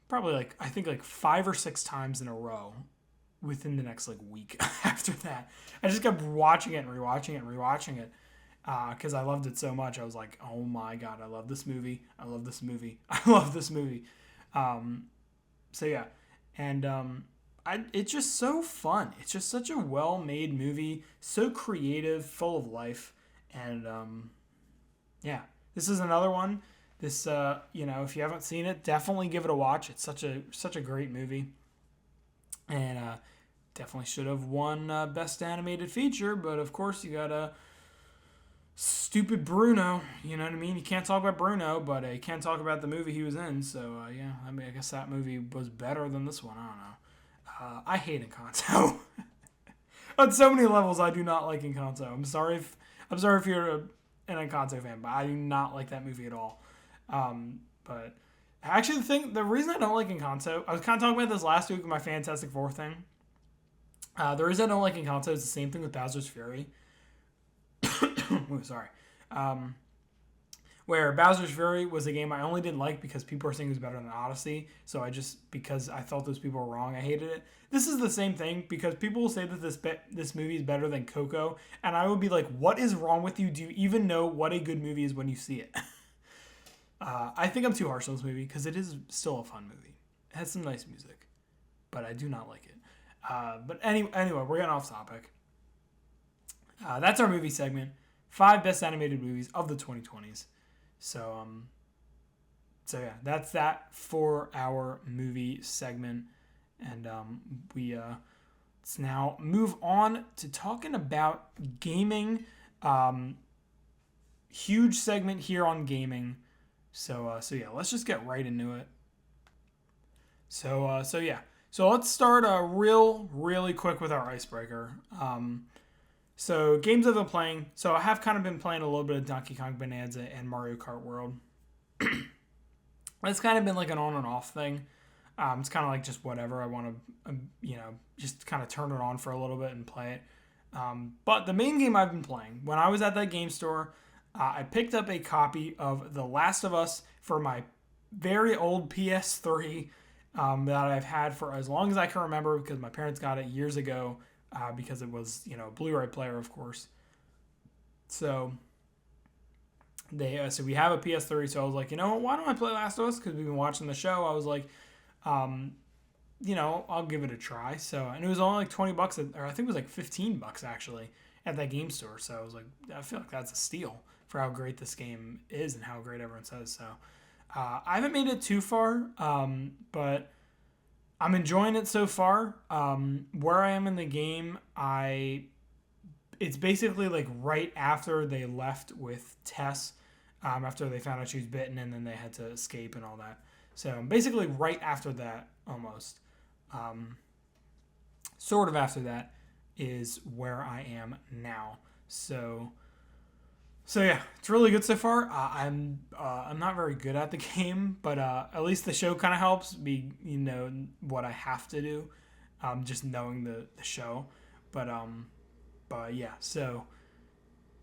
probably I think 5 or 6 times in a row within the next week after that. I just kept watching it and rewatching it and rewatching it because I loved it so much. I was like, oh my God, I love this movie. I love this movie. I love this movie. So yeah, and it's just so fun. It's just such a well-made movie, so creative, full of life, and yeah, this is another one. This if you haven't seen it, definitely give it a watch. It's such a great movie, and definitely should have won Best Animated Feature, but of course you got stupid Bruno. You know what I mean? You can't talk about Bruno, but you can talk about the movie he was in. So yeah, I mean, I guess that movie was better than this one. I don't know. I hate Encanto. On so many levels, I do not like Encanto. I'm sorry if you're an Encanto fan, but I do not like that movie at all. But actually, the reason I don't like Encanto, I was kind of talking about this last week with my Fantastic Four thing. The reason I don't like Encanto is the same thing with Bowser's Fury. Ooh, sorry. Where Bowser's Fury was a game I only didn't like because people were saying it was better than Odyssey. So because I thought those people were wrong, I hated it. This is the same thing because people will say that this movie is better than Coco. And I would be like, what is wrong with you? Do you even know what a good movie is when you see it? I think I'm too harsh on this movie because it is still a fun movie. It has some nice music, but I do not like it. But anyway, we're getting off topic. That's our movie segment. 5 best animated movies of the 2020s. So yeah, that's that for our movie segment. And let's now move on to talking about gaming. Huge segment here on gaming. So yeah, let's just get right into it. So yeah. So let's start really quick with our icebreaker. So games I've been playing. So I have kind of been playing a little bit of Donkey Kong Bonanza and Mario Kart World. It's kind of been like an on and off thing. It's kind of like just whatever I want to, just kind of turn it on for a little bit and play it. But the main game I've been playing, when I was at that game store, I picked up a copy of The Last of Us for my very old PS3 that I've had for as long as I can remember because my parents got it years ago. Because it was, a Blu-ray player, of course. So we have a PS3. So I was like, why don't I play Last of Us? Because we've been watching the show. I was like, I'll give it a try. So, and it was only like $20, or I think it was like $15 actually at that game store. So I was like, I feel like that's a steal for how great this game is and how great everyone says. So I haven't made it too far, but I'm enjoying it so far. Where I am in the game, it's basically like right after they left with Tess, after they found out she was bitten and then they had to escape and all that. So basically right after that, almost. Sort of after that is where I am now. So So yeah, it's really good so far. I'm not very good at the game, but at least the show kind of helps me, what I have to do, just knowing the show. But yeah, so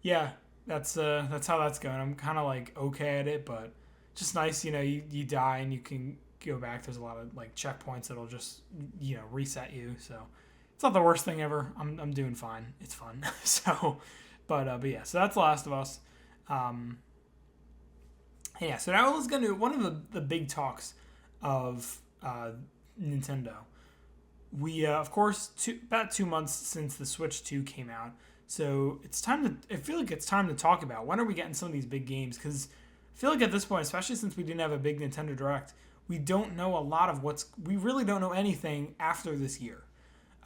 yeah, that's how that's going. I'm kind of like okay at it, but just nice, you die and you can go back. There's a lot of like checkpoints that'll just reset you. So it's not the worst thing ever. I'm doing fine. It's fun. So, but yeah, so that's Last of Us. Um, yeah, so now let's get into one of the big talks of Nintendo. We of course about 2 months since the Switch 2 came out, so it's time to. I feel like it's time to talk about when are we getting some of these big games, because I feel like at this point, especially since we didn't have a big Nintendo Direct, we don't know a lot of we really don't know anything after this year.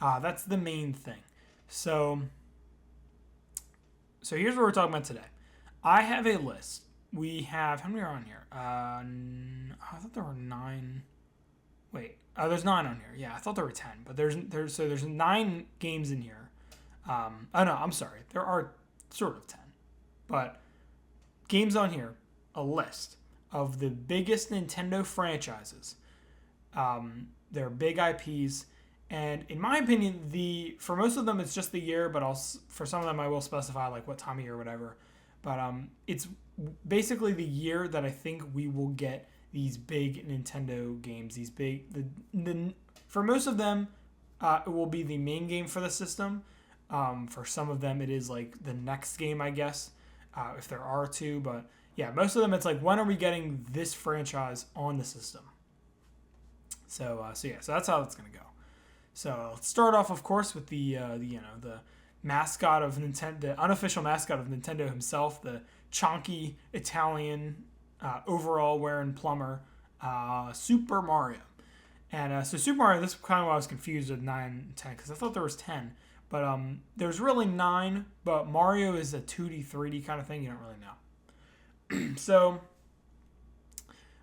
That's the main thing. So here's what we're talking about today. I have a list. We have, how many are on here? I thought there were 9. Wait, there's 9 on here. Yeah, I thought there were 10, but there's 9 games in here. Oh no, I'm sorry. There are sort of 10, but games on here. A list of the biggest Nintendo franchises. They're big IPs, and in my opinion, for most of them it's just the year, but for some of them I will specify like what time of year or whatever. But it's basically the year that I think we will get these big Nintendo games. These big for most of them, it will be the main game for the system. For some of them, it is like the next game, I guess, if there are two. But yeah, most of them, it's like, when are we getting this franchise on the system? So yeah, so that's how it's gonna go. So let's start off, of course, with the mascot of Nintendo, the unofficial mascot of Nintendo himself, the chonky Italian overall wearing plumber, Super Mario. And so Super Mario, this is kind of why I was confused with 9 and 10, because I thought there was 10. But there's really 9, but Mario is a 2D, 3D kind of thing. You don't really know. So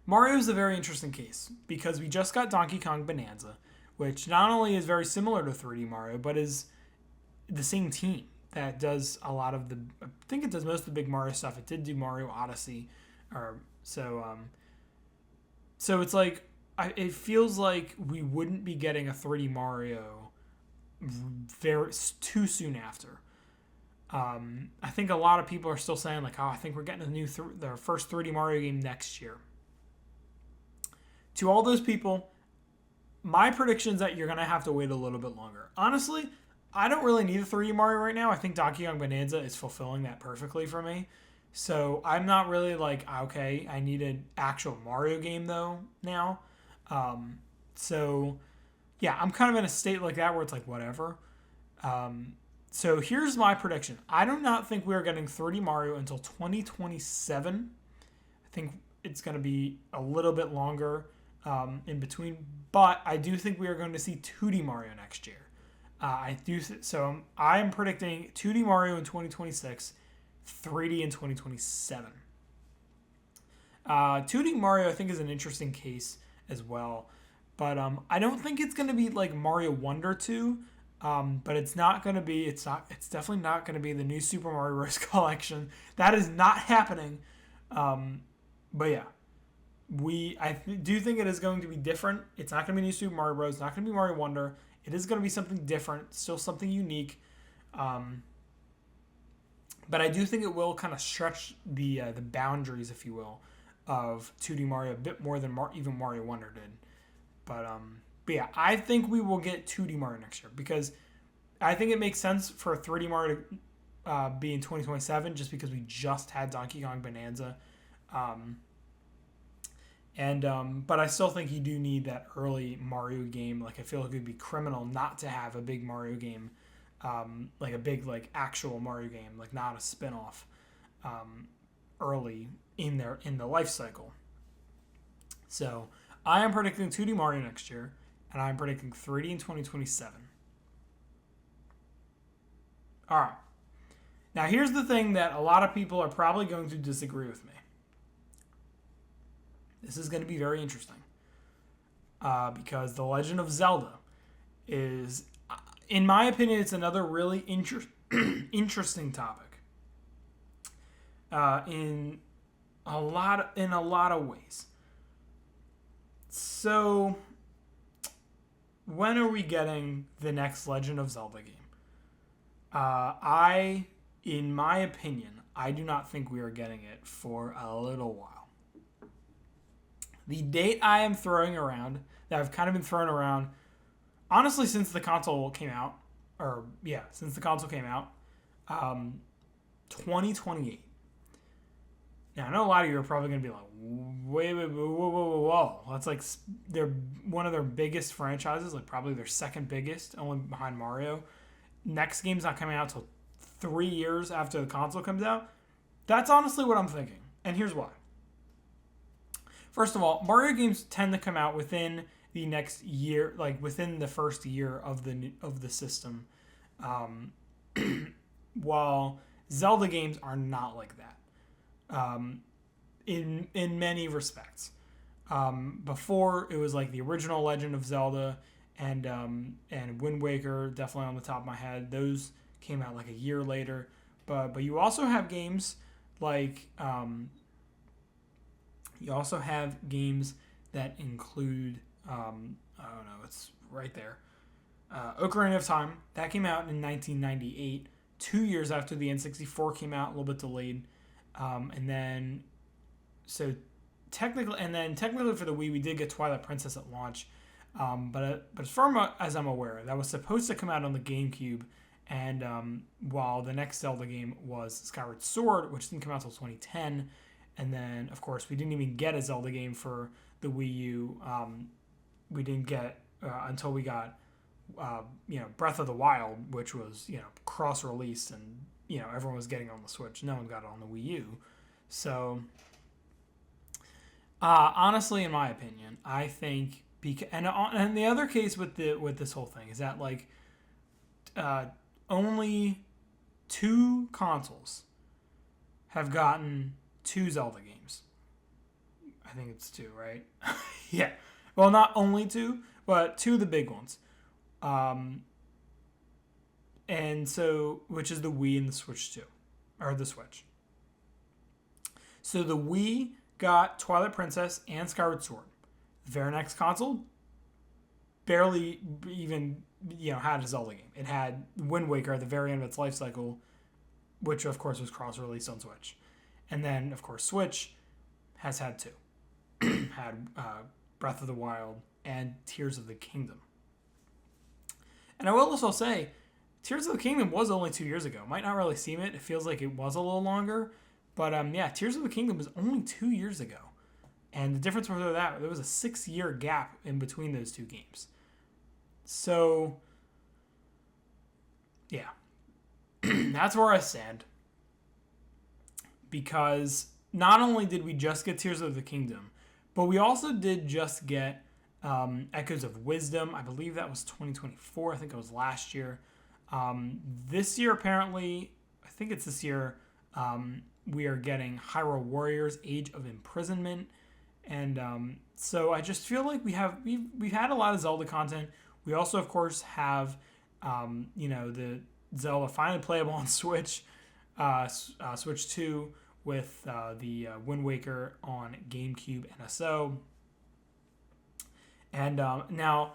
Mario is a very interesting case, because we just got Donkey Kong Bonanza, which not only is very similar to 3D Mario, but is the same team that does a lot of I think it does most of the big Mario stuff. It did do Mario Odyssey, so it's like, it feels like we wouldn't be getting a 3D Mario too soon after. I think a lot of people are still saying like, oh, I think we're getting the first 3D Mario game next year. To all those people, my prediction is that you're gonna have to wait a little bit longer. Honestly, I don't really need a 3D Mario right now. I think Donkey Kong Bonanza is fulfilling that perfectly for me. So I'm not really like, okay, I need an actual Mario game though now. So yeah, I'm kind of in a state like that where it's like, whatever. So here's my prediction. I do not think we're getting 3D Mario until 2027. I think it's going to be a little bit longer in between, but I do think we are going to see 2D Mario next year. So I am predicting 2D Mario in 2026, 3D in 2027. 2D Mario, I think, is an interesting case as well, but I don't think it's going to be like Mario Wonder 2. But it's not going to be. It's definitely not going to be the new Super Mario Bros. Collection. That is not happening. But yeah, I do think it is going to be different. It's not going to be new Super Mario Bros. It's not going to be Mario Wonder. It is going to be something different. Still something unique. But I do think it will kind of stretch the boundaries, if you will, of 2D Mario a bit more than even Mario Wonder did. But yeah, I think we will get 2D Mario next year, because I think it makes sense for 3D Mario to be in 2027, just because we just had Donkey Kong Bonanza. But I still think you do need that early Mario game. Like, I feel like it would be criminal not to have a big Mario game, like a big, like, actual Mario game, like not a spin-off, early in the life cycle. So I am predicting 2D Mario next year, and I'm predicting 3D in 2027. All right. Now, here's the thing that a lot of people are probably going to disagree with me. This is going to be very interesting. Because The Legend of Zelda is, in my opinion, it's another really interesting topic. in a lot of ways. So, when are we getting the next Legend of Zelda game? In my opinion, I do not think we are getting it for a little while. The date I am throwing around, that I've kind of been throwing around, honestly, since the console came out, 2028. Now, I know a lot of you are probably going to be like, wait, whoa. That's like they're one of their biggest franchises, like probably their second biggest, only behind Mario. Next game's not coming out until 3 years after the console comes out. That's honestly what I'm thinking, and here's why. First of all, Mario games tend to come out within the next year, like within the first year of the system, while Zelda games are not like that. In many respects. Before, it was like the original Legend of Zelda and Wind Waker, definitely on the top of my head. Those came out like a year later. But you also have games like that include I don't know, it's right there. Ocarina of Time, that came out in 1998, 2 years after the N64 came out, a little bit delayed. Technically for the Wii, we did get Twilight Princess at launch. But as far as I'm aware, that was supposed to come out on the GameCube. And while the next Zelda game was Skyward Sword, which didn't come out until 2010. And then, of course, we didn't even get a Zelda game for the Wii U. We didn't get until we got, Breath of the Wild, which was, cross-released and, everyone was getting it on the Switch. No one got it on the Wii U. So, honestly, in my opinion, I think and the other case with this whole thing is that like only 2 consoles have gotten 2 Zelda games. I think it's 2, right? Yeah. Well, not only 2, but 2 of the big ones. And so, which is the Wii and the Switch 2, or the Switch. So the Wii got Twilight Princess and Skyward Sword. The very next console barely even had a Zelda game. It had Wind Waker at the very end of its life cycle, which of course was cross-released on Switch. And then of course Switch has had 2. Had Breath of the Wild and Tears of the Kingdom. And I will also say, Tears of the Kingdom was only 2 years ago. Might not really seem it. It feels like it was a little longer. But Tears of the Kingdom was only 2 years ago. And the difference was that there was a 6-year gap in between those 2 games. So, yeah. That's where I stand. Because not only did we just get Tears of the Kingdom, but we also did just get Echoes of Wisdom. I believe that was 2024. I think it was last year. This year, apparently, I think it's this year, we are getting Hyrule Warriors Age of Imprisonment. And so I just feel like we've had a lot of Zelda content. We also, of course, have the Zelda finally playable on Switch, Switch 2 with the Wind Waker on GameCube NSO. And now,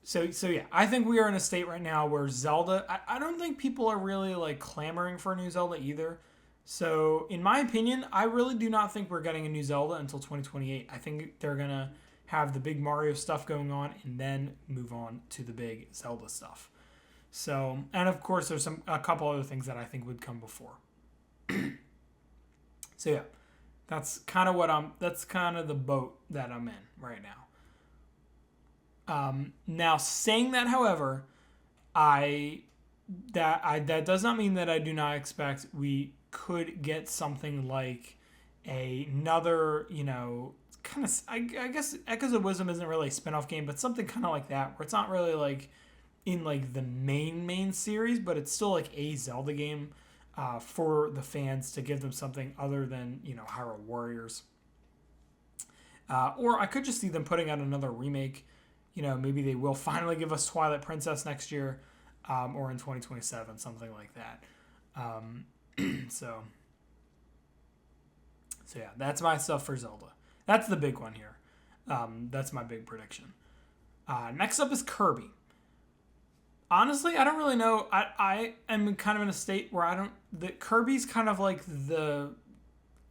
so yeah, I think we are in a state right now where Zelda. I don't think people are really like clamoring for a new Zelda either. So, in my opinion, I really do not think we're getting a new Zelda until 2028. I think they're going to have the big Mario stuff going on and then move on to the big Zelda stuff. So, and of course, there's a couple other things that I think would come before. So, yeah, that's kind of the boat that I'm in right now. Now, saying that, however, that does not mean that I do not expect we could get something like another, kind of, I guess Echoes of Wisdom isn't really a spin-off game, but something kind of like that, where it's not really like in like the main series, but it's still like a Zelda game for the fans to give them something other than, Hyrule Warriors. Or I could just see them putting out another remake. Maybe they will finally give us Twilight Princess next year, or in 2027, something like that. So, So yeah, that's my stuff for Zelda. That's the big one here. That's my big prediction. Next up is Kirby. Honestly, I don't really know. I am kind of in a state where I don't. The Kirby's kind of like the,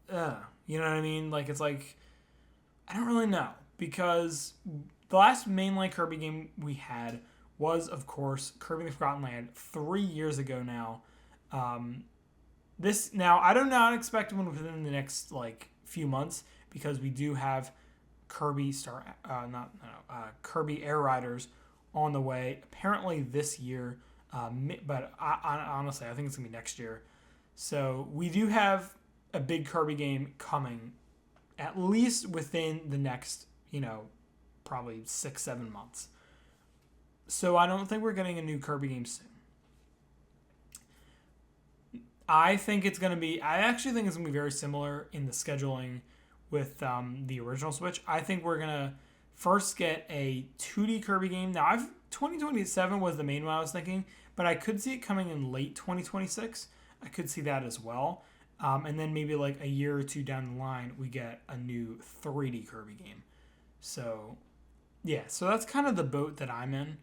you know what I mean? Like it's like I don't really know because the last mainline Kirby game we had was, of course, Kirby and the Forgotten Land 3 years ago now. This now I do not expect one within the next like few months because we do have Kirby Kirby Air Riders on the way apparently this year, but honestly I think it's gonna be next year. So we do have a big Kirby game coming, at least within the next probably 6-7 months. So I don't think we're getting a new Kirby game soon. I actually think it's going to be very similar in the scheduling with the original Switch. I think we're going to first get a 2D Kirby game. Now, 2027 was the main one I was thinking, but I could see it coming in late 2026. I could see that as well. And then maybe like a year or two down the line, we get a new 3D Kirby game. So, yeah, so that's kind of the boat that I'm in.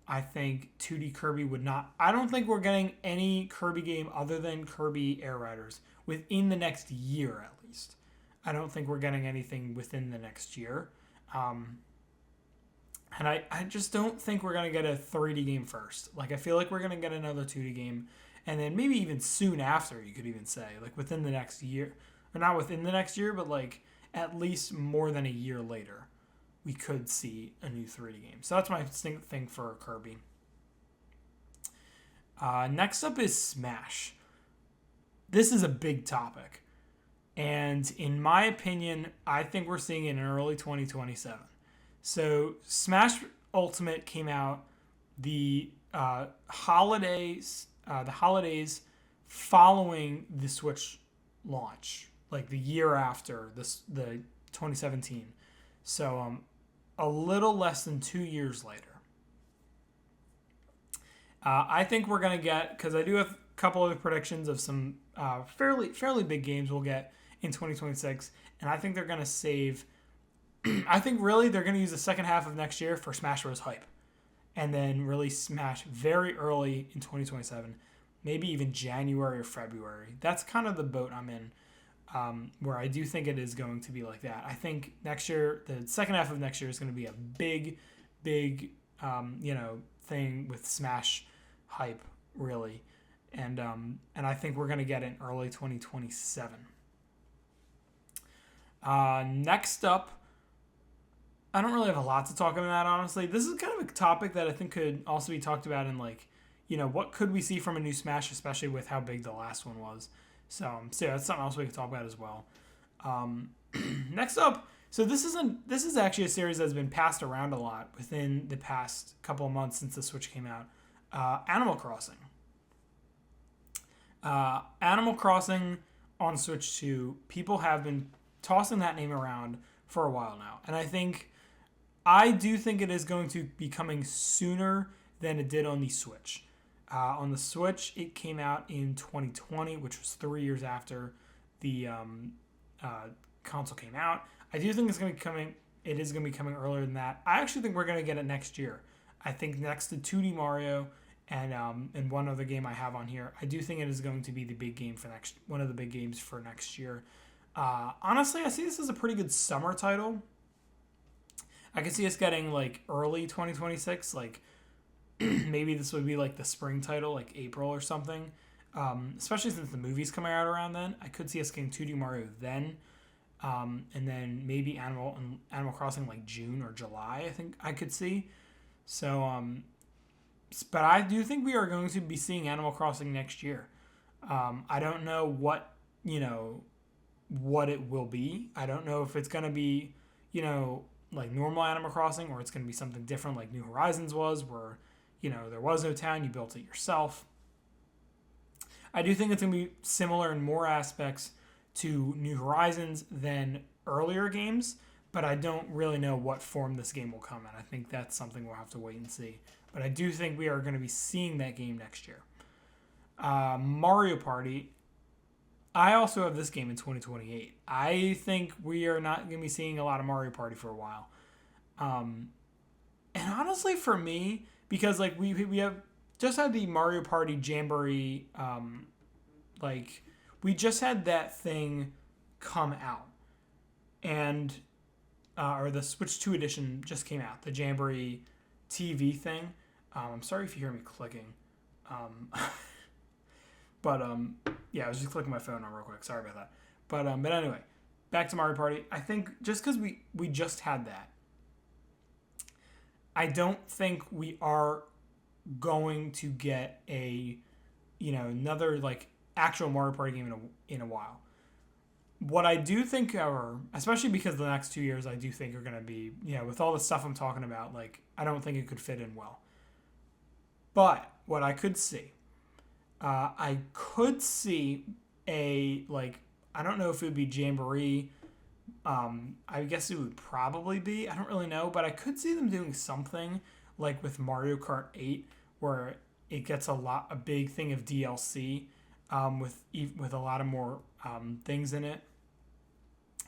I think 2D Kirby would not... I don't think we're getting any Kirby game other than Kirby Air Riders within the next year, at least. I don't think we're getting anything within the next year. And I just don't think we're going to get a 3D game first. Like, I feel like we're going to get another 2D game, and then maybe even soon after, you could even say. Like, within the next year. Or not within the next year, but, like, at least more than a year later, we could see a new 3D game. So that's my thing for Kirby. Next up is Smash. This is a big topic. And in my opinion, I think we're seeing it in early 2027. So Smash Ultimate came out the holidays following the Switch launch, like the year after the 2017. So a little less than 2 years later. I think we're going to get, because I do have a couple of predictions of some fairly big games we'll get in 2026, and I think they're going to save, I think really they're going to use the second half of next year for Smash Bros. Hype, and then release Smash very early in 2027, maybe even January or February. That's kind of the boat I'm in. Where I do think it is going to be like that. I think next year, the second half of next year is going to be a big thing with Smash hype, really. And I think we're going to get it in early 2027. Next up, I don't really have a lot to talk about, honestly. This is kind of a topic that I think could also be talked about in, like, what could we see from a new Smash, especially with how big the last one was. So yeah, that's something else we can talk about as well. Next up, so this is actually a series that's been passed around a lot within the past couple of months since the Switch came out. Animal Crossing. Animal Crossing on Switch 2, people have been tossing that name around for a while now. And I do think it is going to be coming sooner than it did on the Switch. On the Switch, it came out in 2020, which was 3 years after the console came out. I do think it's going to be coming. It is going to be coming earlier than that. I actually think we're going to get it next year. I think next to 2D Mario and one other game I have on here, I do think it is going to be the big game for one of the big games for next year. Honestly, I see this as a pretty good summer title. I can see us getting like early 2026, like maybe this would be like the spring title, like April or something. Especially since the movie's coming out around then. I could see us getting 2D Mario then. And then maybe Animal Crossing like June or July, I think I could see. So, but I do think we are going to be seeing Animal Crossing next year. I don't know what it will be. I don't know if it's going to be, like normal Animal Crossing, or it's going to be something different like New Horizons was, where, there was no town, you built it yourself. I do think it's going to be similar in more aspects to New Horizons than earlier games, but I don't really know what form this game will come in. I think that's something we'll have to wait and see. But I do think we are going to be seeing that game next year. Mario Party. I also have this game in 2028. I think we are not going to be seeing a lot of Mario Party for a while. And honestly, for me, because like we have just had the Mario Party Jamboree, like we just had that thing come out, and or the Switch 2 edition just came out, the Jamboree TV thing. I'm sorry if you hear me clicking. But yeah, I was just clicking my phone on real quick. Sorry about that. But anyway, back to Mario Party. I think just because we just had that, I don't think we are going to get another like actual Mario Party game in a while. What I do think, however, especially because the next 2 years, I do think are going to be, with all the stuff I'm talking about, like I don't think it could fit in well. But what I could see. I could see I don't know if it would be Jamboree. I guess it would probably be. I don't really know, but I could see them doing something like with Mario Kart 8, where it gets a big thing of DLC, with a lot of more things in it,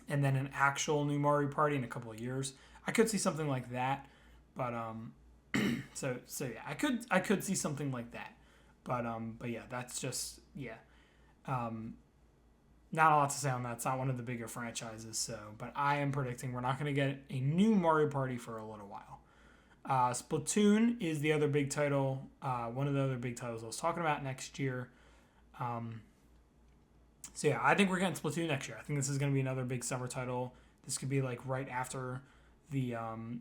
and then an actual new Mario Party in a couple of years. I could see something like that, but so yeah, I could see something like that. But yeah, that's just, not a lot to say on that. It's not one of the bigger franchises, but I am predicting we're not going to get a new Mario Party for a little while. Splatoon is the other big title, one of the other big titles I was talking about next year. So yeah, I think we're getting Splatoon next year. I think this is going to be another big summer title. This could be like right after the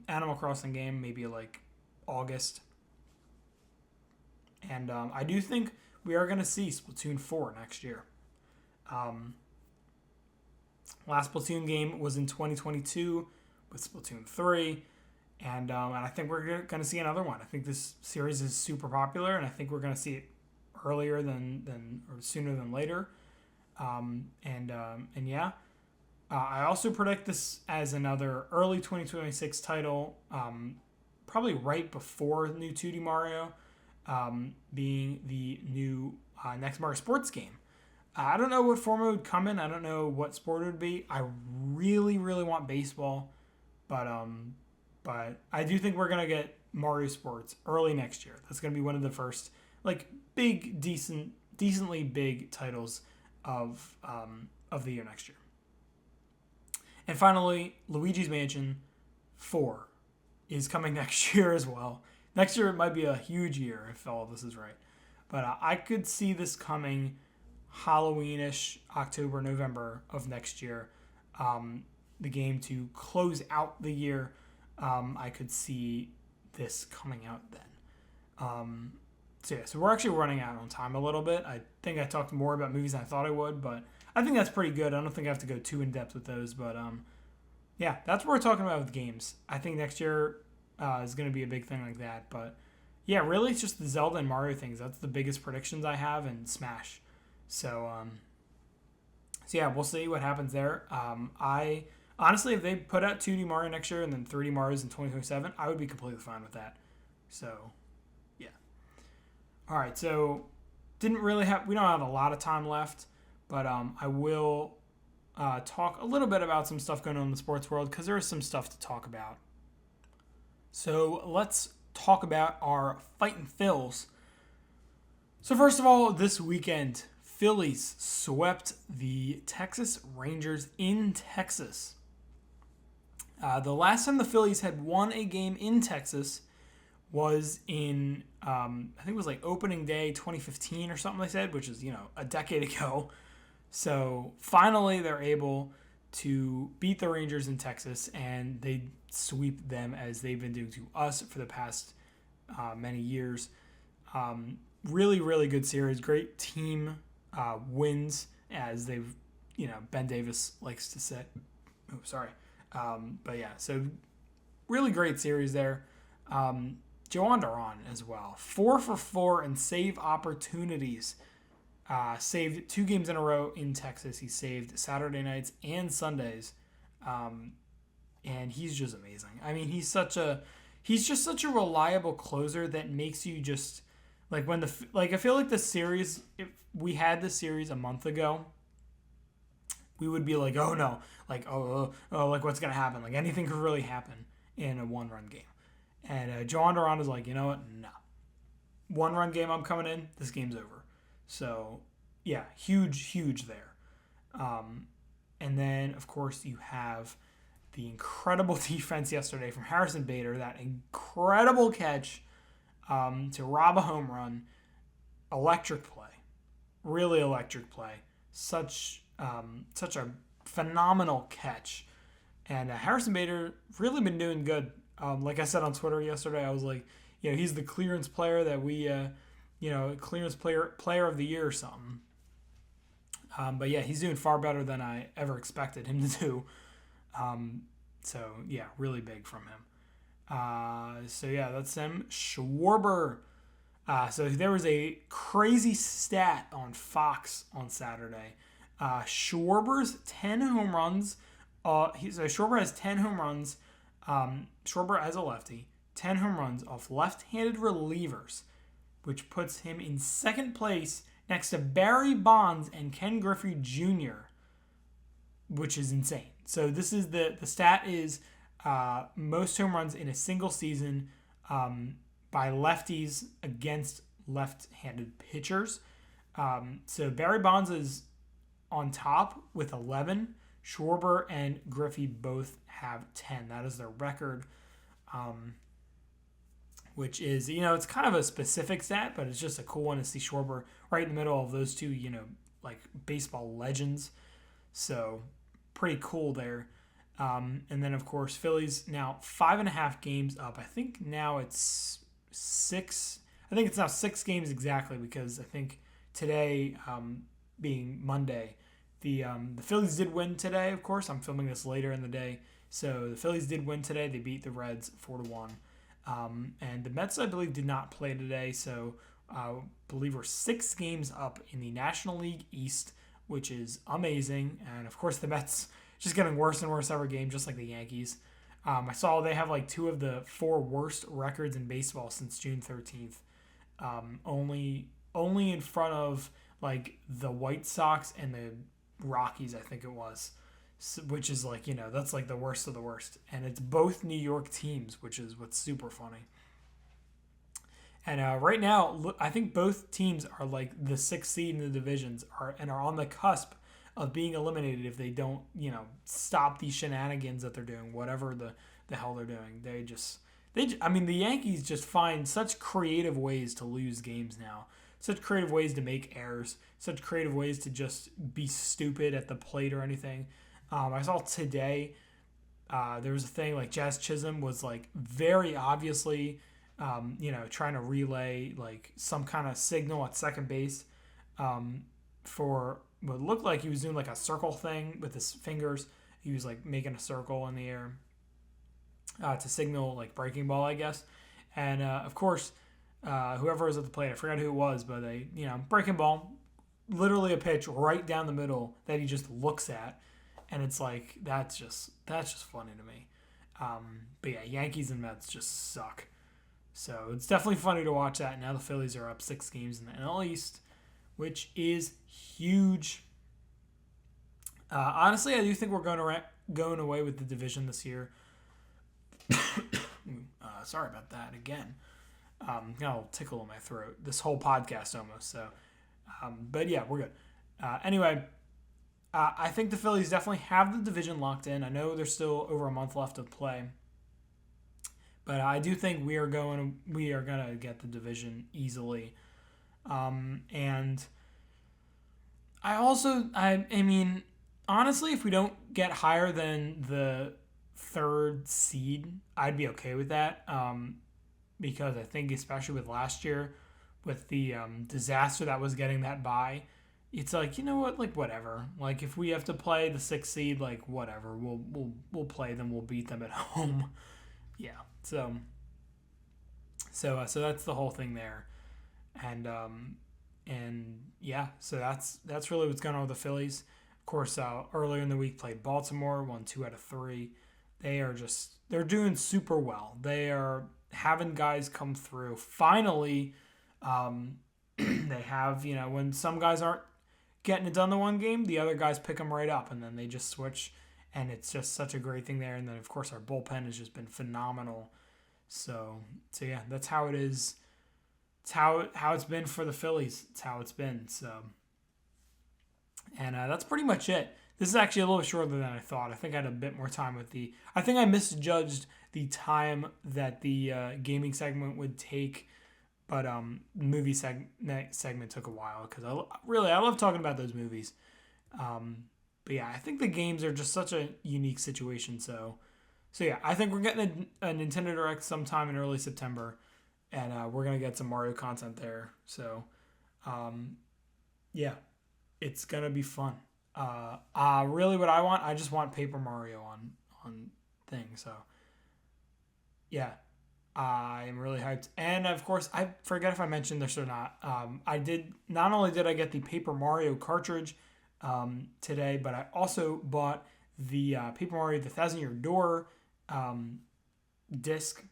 Animal Crossing game, maybe like August. And I do think we are going to see Splatoon 4 next year. Last Splatoon game was in 2022 with Splatoon 3. And I think we're going to see another one. I think this series is super popular, and I think we're going to see it earlier than or sooner than later. Yeah. I also predict this as another early 2026 title, probably right before the new 2D Mario. Being the new next Mario Sports game. I don't know what form it would come in. I don't know what sport it would be. I really, really want baseball, but I do think we're gonna get Mario Sports early next year. That's gonna be one of the first like big, decently big titles of the year next year. And finally, Luigi's Mansion 4 is coming next year as well. Next year, it might be a huge year if all of this is right. But I could see this coming Halloween-ish, October, November of next year. The game to close out the year, I could see this coming out then. So we're actually running out on time a little bit. I think I talked more about movies than I thought I would, but I think that's pretty good. I don't think I have to go too in-depth with those. But yeah, that's what we're talking about with games. I think next year is going to be a big thing like that. But yeah, really it's just the Zelda and Mario things. That's the biggest predictions I have, and Smash. So yeah, we'll see what happens there. I honestly, if they put out 2D Mario next year and then 3D Mario's in 2027, I would be completely fine with that. So yeah. All right, so we don't have a lot of time left, but I will talk a little bit about some stuff going on in the sports world because there is some stuff to talk about. So let's talk about our Fightin' Phils. So first of all, this weekend, Phillies swept the Texas Rangers in Texas. The last time the Phillies had won a game in Texas was in, I think it was like opening day 2015 or something they said, which is, a decade ago. So finally they're able to beat the Rangers in Texas, and they sweep them as they've been doing to us for the past many years. Really, really good series. Great team wins, as they've, Ben Davis likes to say. Oh, sorry. But yeah, so really great series there. Joan Duran as well. 4 for 4 in save opportunities. Saved 2 games in a row in Texas. He saved Saturday nights and Sundays. And he's just amazing. I mean, he's just such a reliable closer that makes you just like I feel like the series, if we had the series a month ago, we would be like, oh no, like like what's gonna happen? Like anything could really happen in a 1-run game. And Joan Duran is like, you know what? No, 1-run game. I'm coming in. This game's over. So yeah, huge there. And then of course you have the incredible defense yesterday from Harrison Bader. That incredible catch to rob a home run. Electric play. Really electric play. Such a phenomenal catch. And Harrison Bader really been doing good. Like I said on Twitter yesterday, I was like, he's the clearance player that we, clearance player of the year or something. But yeah, he's doing far better than I ever expected him to do. So yeah, really big from him. So yeah, that's him. Schwarber. So there was a crazy stat on Fox on Saturday. Schwarber's 10 home runs. Schwarber has 10 home runs. Schwarber as a lefty, 10 home runs off left-handed relievers, which puts him in second place next to Barry Bonds and Ken Griffey Jr., which is insane. So this is the stat is most home runs in a single season by lefties against left-handed pitchers. So Barry Bonds is on top with 11. Schwarber and Griffey both have 10. That is their record, which is, it's kind of a specific stat, but it's just a cool one to see Schwarber right in the middle of those two, like baseball legends. So pretty cool there. And then, of course, Phillies now 5.5 games up. I think now it's 6. I think it's now 6 games exactly because I think today, being Monday, the Phillies did win today, of course. I'm filming this later in the day. So the Phillies did win today. They beat the Reds 4-1. And the Mets, I believe, did not play today. So I believe we're 6 games up in the National League East, which is amazing. And, of course, the Mets just getting worse and worse every game, just like the Yankees. I saw they have like 2 of the 4 worst records in baseball since June 13th. Only in front of like the White Sox and the Rockies, I think it was, which is like, that's like the worst of the worst. And it's both New York teams, which is what's super funny. And right now, I think both teams are like the 6th seed in the divisions are on the cusp of being eliminated if they don't, stop these shenanigans that they're doing, whatever the hell they're doing. The Yankees just find such creative ways to lose games now. Such creative ways to make errors, such creative ways to just be stupid at the plate or anything. I saw today there was a thing like Jazz Chisholm was like very obviously, trying to relay like some kind of signal at second base for what looked like he was doing like a circle thing with his fingers. He was like making a circle in the air to signal like breaking ball, I guess. And of course, whoever was at the plate, I forgot who it was, but breaking ball, literally a pitch right down the middle that he just looks at, and it's like that's just funny to me. But yeah, Yankees and Mets just suck. So it's definitely funny to watch that. Now the Phillies are up 6 games in the NL East, which is huge. Honestly, I do think we're going away with the division this year. Sorry about that again. Got a little tickle in my throat this whole podcast almost. So, but yeah, we're good. Anyway, I think the Phillies definitely have the division locked in. I know there's still over a month left to play, but I do think we are gonna get the division easily. And I mean, honestly, if we don't get higher than the 3rd seed, I'd be okay with that. Because I think especially with last year, with the disaster that was getting that bye, it's like, you know what, like whatever. Like if we have to play the 6th seed, like whatever, we'll play them, we'll beat them at home. Yeah. So that's the whole thing there, and yeah, so that's really what's going on with the Phillies. Of course, earlier in the week played Baltimore, won 2 out of 3. They're doing super well. They are having guys come through. Finally, they have, when some guys aren't getting it done the one game, the other guys pick them right up, and then they just switch, and it's just such a great thing there. And then, of course, our bullpen has just been phenomenal. So yeah, that's how it is. It's how it's been for the Phillies. It's how it's been. So, and that's pretty much it. This is actually a little bit shorter than I thought. I think I had a bit more time with I think I misjudged the time that the gaming segment would take, but movie segment took a while because I love talking about those movies. But yeah, I think the games are just such a unique situation. So yeah, I think we're getting a Nintendo Direct sometime in early September, and we're gonna get some Mario content there. So, yeah, it's gonna be fun. Really, what I just want Paper Mario on things. So, yeah, I'm really hyped. And of course, I forget if I mentioned this or not. Not only did I get the Paper Mario cartridge today, but I also bought the Paper Mario: The Thousand Year Door disc.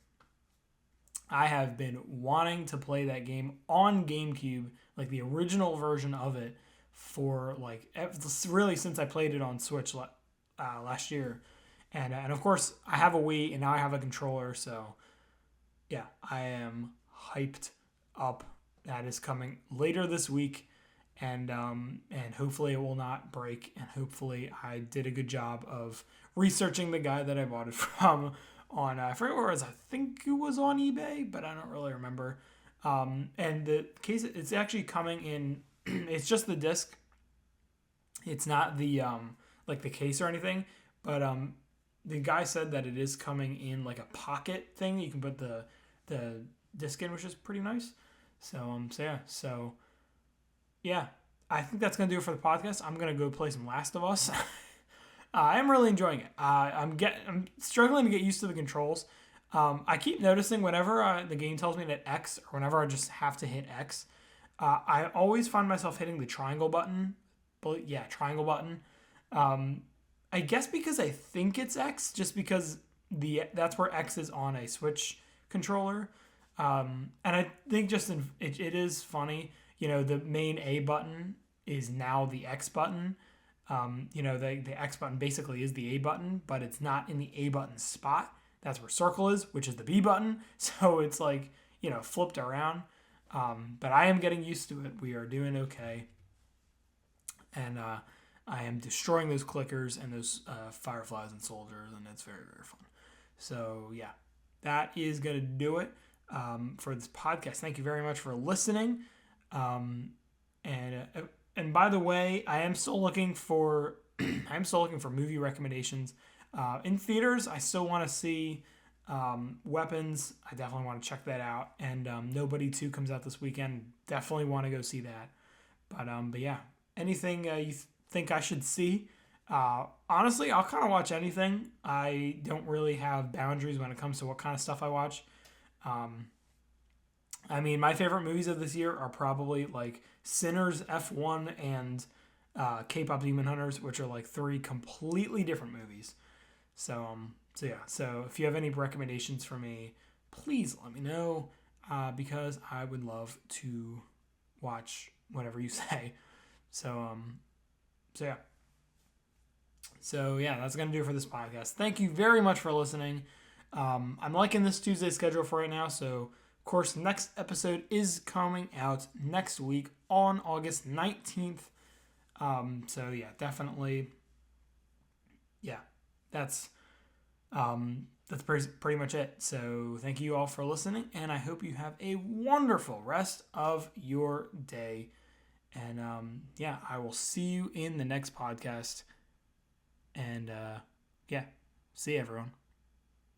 I have been wanting to play that game on GameCube, like the original version of it, for really since I played it on Switch last year, and of course I have a Wii and now I have a controller, so yeah, I am hyped up. That is coming later this week, and hopefully it will not break, and hopefully I did a good job of researching the guy that I bought it from on I forget where it was. I think it was on eBay, but I don't really remember. And the case, it's actually coming in. It's just the disc. It's not the like the case or anything, but the guy said that it is coming in like a pocket thing. You can put the disc in, which is pretty nice. So yeah, I think that's gonna do it for the podcast. I'm gonna go play some Last of Us. I'm really enjoying it. I'm struggling to get used to the controls. I keep noticing whenever the game tells me to hit X, or whenever I just have to hit X, I always find myself hitting the triangle button. But yeah, triangle button. I guess because I think it's X, just because that's where X is on a Switch controller. And I think it is funny. The main A button is now the X button. The X button basically is the A button, but it's not in the A button spot. That's where circle is, which is the B button. So it's flipped around. But I am getting used to it. We are doing okay. And I am destroying those clickers and those fireflies and soldiers, and it's very, very fun. So yeah, that is going to do it for this podcast. Thank you very much for listening. And by the way, I am still looking for movie recommendations in theaters. I still want to see Weapons. I definitely want to check that out. And Nobody 2 comes out this weekend. Definitely want to go see that. But yeah, anything you think I should see? Honestly, I'll kind of watch anything. I don't really have boundaries when it comes to what kind of stuff I watch. I mean, my favorite movies of this year are probably like Sinners, F1, and K-Pop Demon Hunters, which are like 3 completely different movies. So yeah. So if you have any recommendations for me, please let me know, because I would love to watch whatever you say. So yeah. So yeah, that's gonna do it for this podcast. Thank you very much for listening. I'm liking this Tuesday schedule for right now, so of course, next episode is coming out next week on August 19th. So yeah, definitely. Yeah, that's pretty much it. So thank you all for listening, and I hope you have a wonderful rest of your day. And yeah, I will see you in the next podcast. And yeah, see you, everyone.